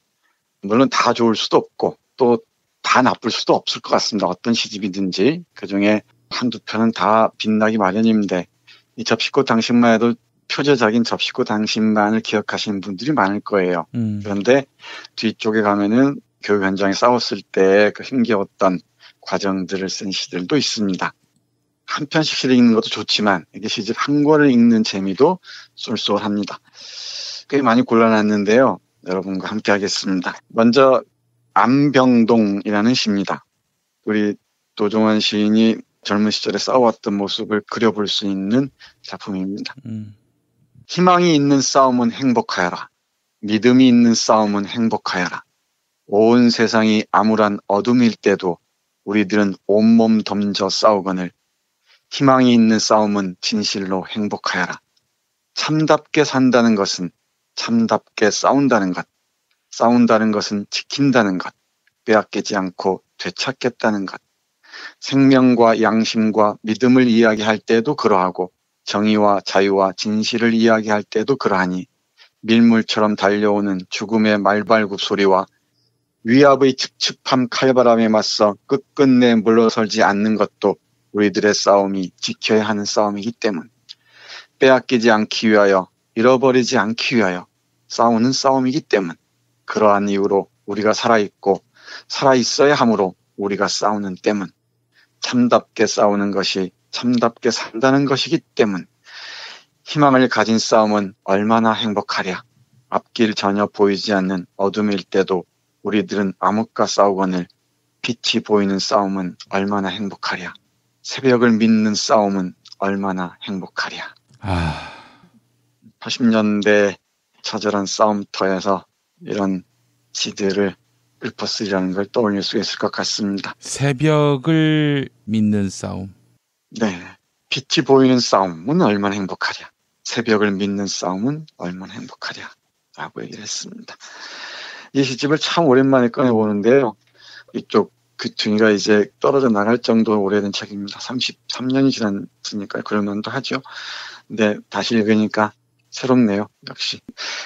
물론 다 좋을 수도 없고 또 다 나쁠 수도 없을 것 같습니다. 어떤 시집이든지 그중에 한두 편은 다 빛나기 마련인데 이 접시꽃 당신만 해도 표제적인 접시꽃 당신만을 기억하시는 분들이 많을 거예요. 그런데 뒤쪽에 가면은 교육 현장에 싸웠을 때 그 힘겨웠던 과정들을 쓴 시들도 있습니다. 한 편씩 시를 읽는 것도 좋지만 이게 시집 한 권을 읽는 재미도 쏠쏠합니다. 꽤 많이 골라놨는데요. 여러분과 함께 하겠습니다. 먼저 안병동이라는 시입니다. 우리 조정환 시인이 젊은 시절에 싸워왔던 모습을 그려볼 수 있는 작품입니다. 희망이 있는 싸움은 행복하여라. 믿음이 있는 싸움은 행복하여라. 온 세상이 암울한 어둠일 때도 우리들은 온몸 덤져 싸우거늘 희망이 있는 싸움은 진실로 행복하여라. 참답게 산다는 것은 참답게 싸운다는 것, 싸운다는 것은 지킨다는 것, 빼앗기지 않고 되찾겠다는 것, 생명과 양심과 믿음을 이야기할 때도 그러하고 정의와 자유와 진실을 이야기할 때도 그러하니 밀물처럼 달려오는 죽음의 말발굽 소리와 위압의 습습한 칼바람에 맞서 끝끝내 물러설지 않는 것도 우리들의 싸움이 지켜야 하는 싸움이기 때문, 빼앗기지 않기 위하여, 잃어버리지 않기 위하여 싸우는 싸움이기 때문, 그러한 이유로 우리가 살아있고 살아있어야 하므로 우리가 싸우는 때문, 참답게 싸우는 것이 참답게 산다는 것이기 때문, 희망을 가진 싸움은 얼마나 행복하랴. 앞길 전혀 보이지 않는 어둠일 때도 우리들은 암흑과 싸우거늘 빛이 보이는 싸움은 얼마나 행복하랴. 새벽을 믿는 싸움은 얼마나 행복하랴. 80년대 처절한 싸움터에서 이런 시들을 읊었으리라는 걸 떠올릴 수 있을 것 같습니다. 새벽을 믿는 싸움. 네. 빛이 보이는 싸움은 얼마나 행복하랴. 새벽을 믿는 싸움은 얼마나 행복하랴. 라고 얘기를 했습니다. 이 시집을 참 오랜만에 꺼내보는데요. 이쪽 귀퉁이가 이제 떨어져 나갈 정도로 오래된 책입니다. 33년이 지났으니까 그럴만도 하죠. 근데 다시 읽으니까 새롭네요. 역시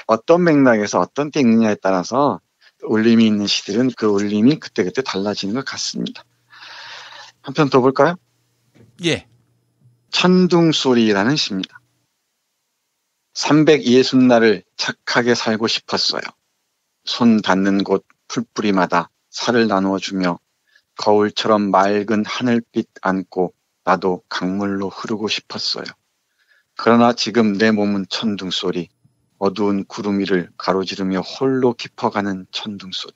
어떤 맥락에서 어떤 때 읽느냐에 따라서 울림이 있는 시들은 그 울림이 그때그때 달라지는 것 같습니다. 한 편 더 볼까요? 예. 천둥소리라는 시입니다. 360날을 착하게 살고 싶었어요. 손 닿는 곳 풀뿌리마다 살을 나누어주며 거울처럼 맑은 하늘빛 안고 나도 강물로 흐르고 싶었어요. 그러나 지금 내 몸은 천둥소리, 어두운 구름 위를 가로지르며 홀로 깊어가는 천둥소리.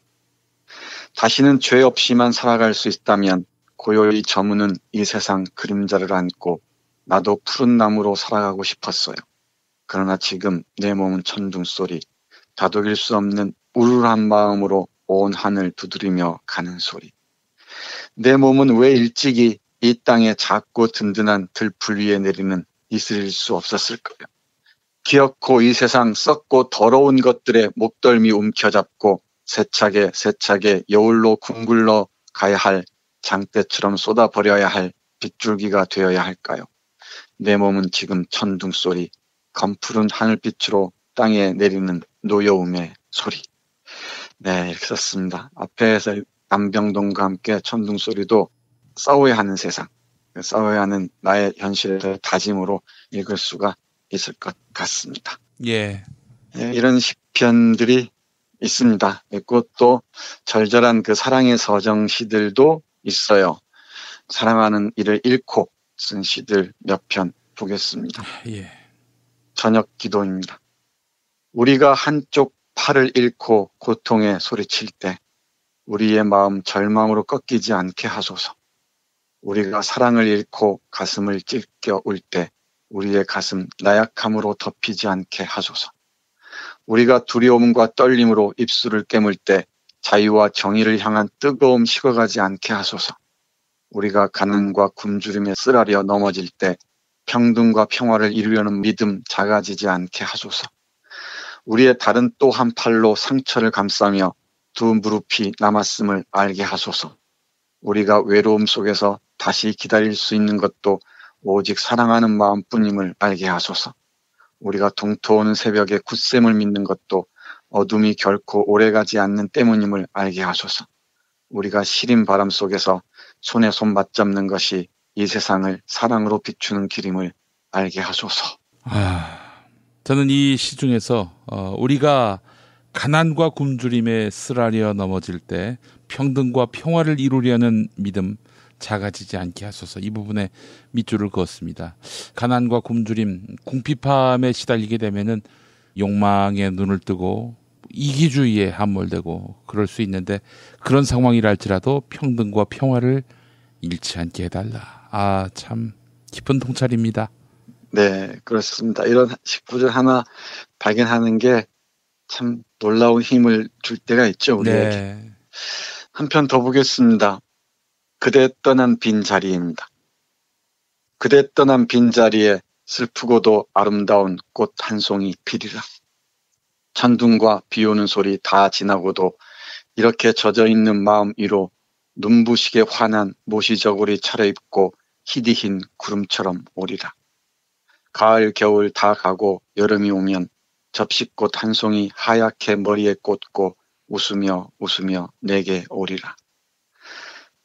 다시는 죄 없이만 살아갈 수 있다면 고요히 저무는 이 세상 그림자를 안고 나도 푸른 나무로 살아가고 싶었어요. 그러나 지금 내 몸은 천둥소리, 다독일 수 없는 우울한 마음으로 온 하늘 두드리며 가는 소리. 내 몸은 왜 일찍이 이 땅에 작고 든든한 들풀 위에 내리는 이슬일 수 없었을까요? 기어코 이 세상 썩고 더러운 것들의 목덜미 움켜잡고 세차게 여울로 굶굴러 가야 할 장대처럼 쏟아버려야 할 빗줄기가 되어야 할까요? 내 몸은 지금 천둥소리, 검푸른 하늘빛으로 땅에 내리는 노여움의 소리. 네, 이렇게 썼습니다. 앞에서 남병동과 함께 천둥소리도 싸워야 하는 세상, 싸워야 하는 나의 현실의 다짐으로 읽을 수가 있을 것 같습니다. 예. 네, 이런 시편들이 있습니다. 있고 또 절절한 그 사랑의 서정시들도 있어요. 사랑하는 이를 잃고 쓴 시들 몇 편 보겠습니다. 예. 저녁 기도입니다. 우리가 한쪽 팔을 잃고 고통에 소리칠 때 우리의 마음 절망으로 꺾이지 않게 하소서. 우리가 사랑을 잃고 가슴을 찢겨 울 때 우리의 가슴 나약함으로 덮이지 않게 하소서. 우리가 두려움과 떨림으로 입술을 깨물 때 자유와 정의를 향한 뜨거움 식어가지 않게 하소서. 우리가 가난과 굶주림에 쓰라려 넘어질 때 평등과 평화를 이루려는 믿음 작아지지 않게 하소서. 우리의 다른 또 한 팔로 상처를 감싸며 두 무릎이 남았음을 알게 하소서. 우리가 외로움 속에서 다시 기다릴 수 있는 것도 오직 사랑하는 마음뿐임을 알게 하소서. 우리가 동토오는 새벽에 굳셈을 믿는 것도 어둠이 결코 오래가지 않는 때문임을 알게 하소서. 우리가 시린 바람 속에서 손에 손 맞잡는 것이 이 세상을 사랑으로 비추는 길임을 알게 하소서. 저는 이 시 중에서 우리가 가난과 굶주림에 쓰라려 넘어질 때 평등과 평화를 이루려는 믿음 작아지지 않게 하소서. 이 부분에 밑줄을 그었습니다. 가난과 굶주림, 궁핍함에 시달리게 되면은 욕망에 눈을 뜨고 이기주의에 함몰되고 그럴 수 있는데 그런 상황이랄지라도 평등과 평화를 잃지 않게 해달라. 참 깊은 통찰입니다. 네, 그렇습니다. 이런 식구들 하나 발견하는 게 참 놀라운 힘을 줄 때가 있죠, 우리에게. 네. 한 편 더 보겠습니다. 그대 떠난 빈자리입니다. 그대 떠난 빈자리에 슬프고도 아름다운 꽃 한 송이 피리라. 천둥과 비 오는 소리 다 지나고도 이렇게 젖어있는 마음 위로 눈부시게 환한 모시저고리 차려입고 희디흰 구름처럼 오리라. 가을 겨울 다 가고 여름이 오면 접시꽃 한 송이 하얗게 머리에 꽂고 웃으며 내게 오리라.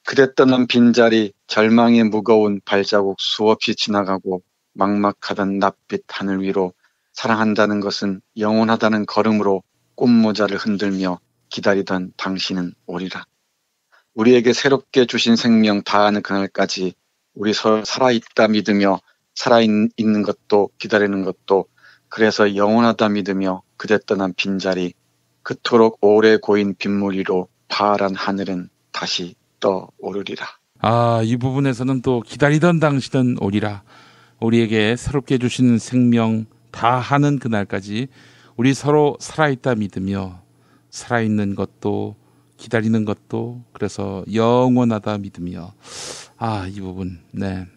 그대 떠난 빈자리 절망의 무거운 발자국 수없이 지나가고 막막하던 낯빛 하늘 위로 사랑한다는 것은 영원하다는 걸음으로 꽃모자를 흔들며 기다리던 당신은 오리라. 우리에게 새롭게 주신 생명 다하는 그날까지 우리 서로 살아있다 믿으며 살아있는 것도 기다리는 것도 그래서 영원하다 믿으며 그대 떠난 빈자리 그토록 오래 고인 빗물 위로 파란 하늘은 다시 떠오르리라. 이 부분에서는 또 기다리던 당신은 오리라. 우리에게 새롭게 주신 생명 다하는 그날까지 우리 서로 살아있다 믿으며 살아있는 것도 기다리는 것도 그래서 영원하다 믿으며 이 부분 네.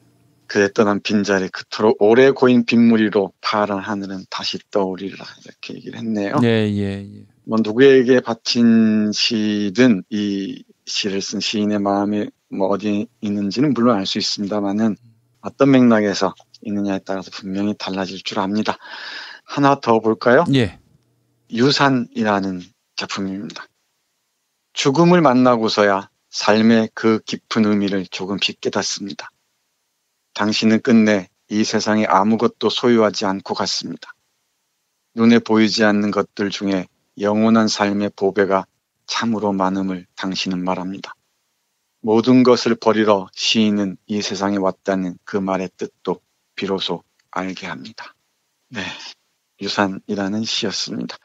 그대 떠난 빈자리 그토록 오래 고인 빗물 위로 파란 하늘은 다시 떠오르리라 이렇게 얘기를 했네요. 예. 뭐 누구에게 바친 시든 이 시를 쓴 시인의 마음이 뭐 어디 있는지는 물론 알 수 있습니다만은 어떤 맥락에서 있느냐에 따라서 분명히 달라질 줄 압니다. 하나 더 볼까요? 예. 유산이라는 작품입니다. 죽음을 만나고서야 삶의 그 깊은 의미를 조금씩 깨닫습니다. 당신은 끝내 이 세상에 아무것도 소유하지 않고 갔습니다. 눈에 보이지 않는 것들 중에 영원한 삶의 보배가 참으로 많음을 당신은 말합니다. 모든 것을 버리러 시인은 이 세상에 왔다는 그 말의 뜻도 비로소 알게 합니다. 네, 유산이라는 시였습니다.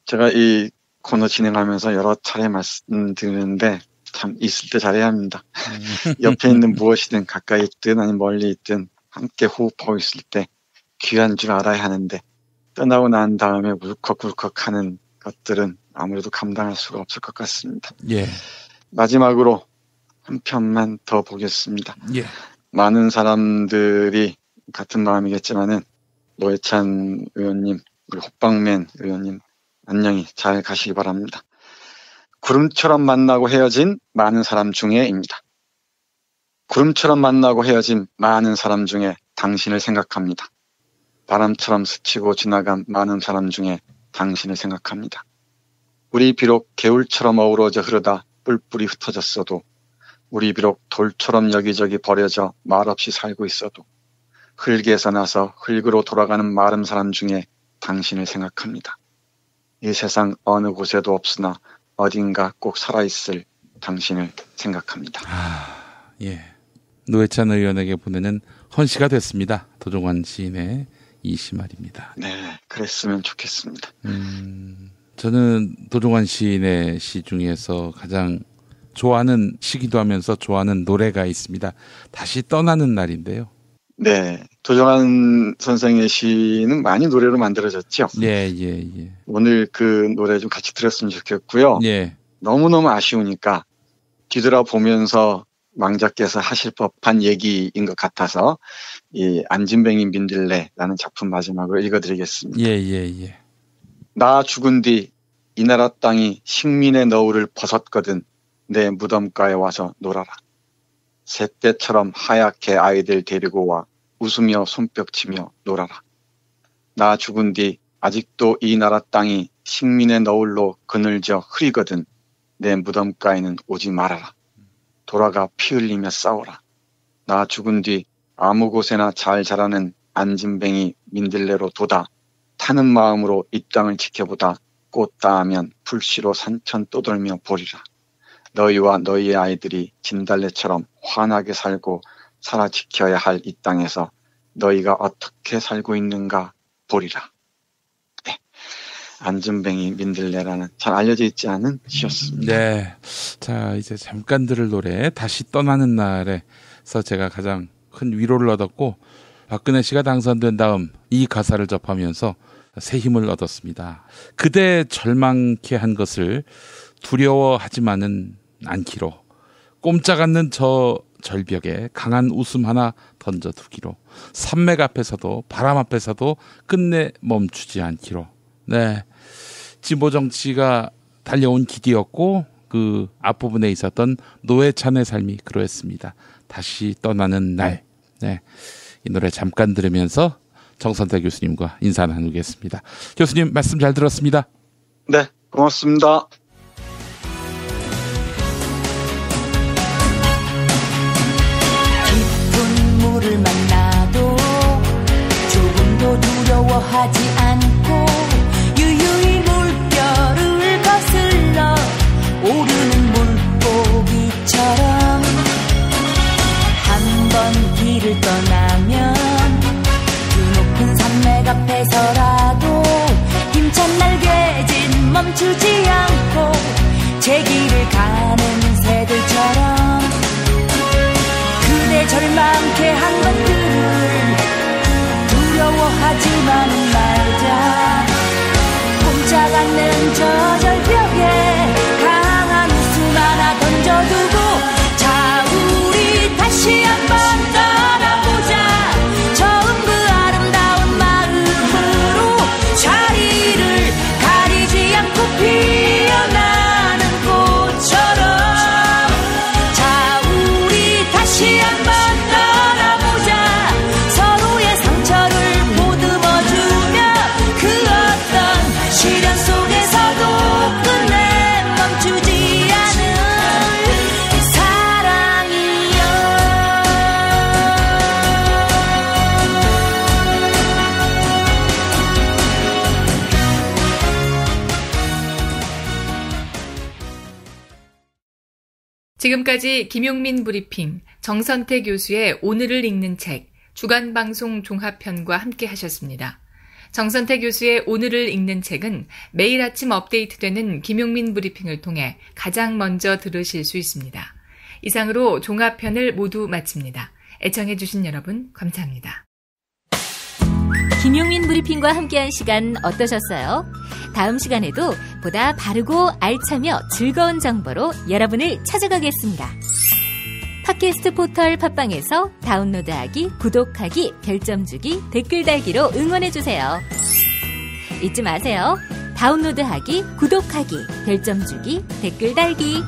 제가 이 코너 진행하면서 여러 차례 말씀드리는데 참 있을 때 잘해야 합니다. 옆에 있는 무엇이든 가까이 있든 아니면 멀리 있든 함께 호흡하고 있을 때 귀한 줄 알아야 하는데 떠나고 난 다음에 울컥울컥 하는 것들은 아무래도 감당할 수가 없을 것 같습니다. 예. 마지막으로 한 편만 더 보겠습니다. 예. 많은 사람들이 같은 마음이겠지만은 노회찬 의원님, 우리 호빵맨 의원님 안녕히 잘 가시기 바랍니다. 구름처럼 만나고 헤어진 많은 사람 중에입니다. 구름처럼 만나고 헤어진 많은 사람 중에 당신을 생각합니다. 바람처럼 스치고 지나간 많은 사람 중에 당신을 생각합니다. 우리 비록 개울처럼 어우러져 흐르다 뿔뿔이 흩어졌어도 우리 비록 돌처럼 여기저기 버려져 말없이 살고 있어도 흙에서 나서 흙으로 돌아가는 마른 사람 중에 당신을 생각합니다. 이 세상 어느 곳에도 없으나 어딘가 꼭 살아있을 당신을 생각합니다. 예. 노회찬 의원에게 보내는 헌시가 됐습니다. 도종환 시인의 이 시 말입니다. 네, 그랬으면 좋겠습니다. 저는 도종환 시인의 시 중에서 가장 좋아하는 시기도 하면서 좋아하는 노래가 있습니다. 다시 떠나는 날인데요. 네, 도종환 선생의 시는 많이 노래로 만들어졌죠. 예. 오늘 그 노래 좀 같이 들었으면 좋겠고요. 예. 너무너무 아쉬우니까 뒤돌아보면서 왕자께서 하실 법한 얘기인 것 같아서 이 안진뱅이 민들레라는 작품 마지막으로 읽어드리겠습니다. 예. 나 죽은 뒤 이 나라 땅이 식민의 너울을 벗었거든 내 무덤가에 와서 놀아라. 새떼처럼 하얗게 아이들 데리고 와 웃으며 손뼉치며 놀아라. 나 죽은 뒤 아직도 이 나라 땅이 식민의 너울로 그늘져 흐리거든 내 무덤가에는 오지 말아라. 돌아가 피 흘리며 싸워라. 나 죽은 뒤 아무 곳에나 잘 자라는 안진뱅이 민들레로 돋아 타는 마음으로 이 땅을 지켜보다 꽃 닿으면 불시로 산천 떠돌며 보리라. 너희와 너희의 아이들이 진달래처럼 환하게 살고 살아 지켜야 할 이 땅에서 너희가 어떻게 살고 있는가 보리라. 네. 안진뱅이 민들레라는 잘 알려져 있지 않은 시였습니다. 네. 자, 이제 잠깐 들을 노래 다시 떠나는 날에서 제가 가장 큰 위로를 얻었고 박근혜 씨가 당선된 다음 이 가사를 접하면서 새 힘을 얻었습니다. 그대 절망케 한 것을 두려워하지만은 않기로 꼼짝 않는 저 절벽에 강한 웃음 하나 던져두기로 산맥 앞에서도 바람 앞에서도 끝내 멈추지 않기로. 네, 진보 정치가 달려온 길이었고 그 앞부분에 있었던 노회찬의 삶이 그러했습니다. 다시 떠나는 날. 네, 이 노래 잠깐 들으면서 정선태 교수님과 인사 나누겠습니다. 교수님 말씀 잘 들었습니다. 네, 고맙습니다. 깊은 물을 만나도 조금도 두려워하지 않고 유유히 물결을 거슬러 오르는 물고기처럼 한 번 길을 떠나면 그 높은 산맥 앞에서라도 힘찬 날개짓 멈추지 않고 제 길을 가는 새들처럼 그대 절망케 한 것들을 두려워하지만은 말자. 꼼짝 않는 저 절벽에 강한 웃음 하나 던져두고 자 우리 다시 한번 떠나보자. 처음 그 아름다운 마음으로 자리를 가리지 않고 피어나는 꽃처럼 자 우리 다시 한번 떠나보자. 서로의 상처를 보듬어주며 그 어떤 시련 속에서도 끝내 멈추지 않을 사랑이여. 지금까지 김용민 브리핑, 정선태 교수의 오늘을 읽는 책, 주간방송 종합편과 함께 하셨습니다. 정선태 교수의 오늘을 읽는 책은 매일 아침 업데이트되는 김용민 브리핑을 통해 가장 먼저 들으실 수 있습니다. 이상으로 종합편을 모두 마칩니다. 애청해주신 여러분 감사합니다. 김용민 브리핑과 함께한 시간 어떠셨어요? 다음 시간에도 보다 바르고 알차며 즐거운 정보로 여러분을 찾아가겠습니다. 팟캐스트 포털 팟빵에서 다운로드하기, 구독하기, 별점 주기, 댓글 달기로 응원해주세요. 잊지 마세요. 다운로드하기, 구독하기, 별점 주기, 댓글 달기.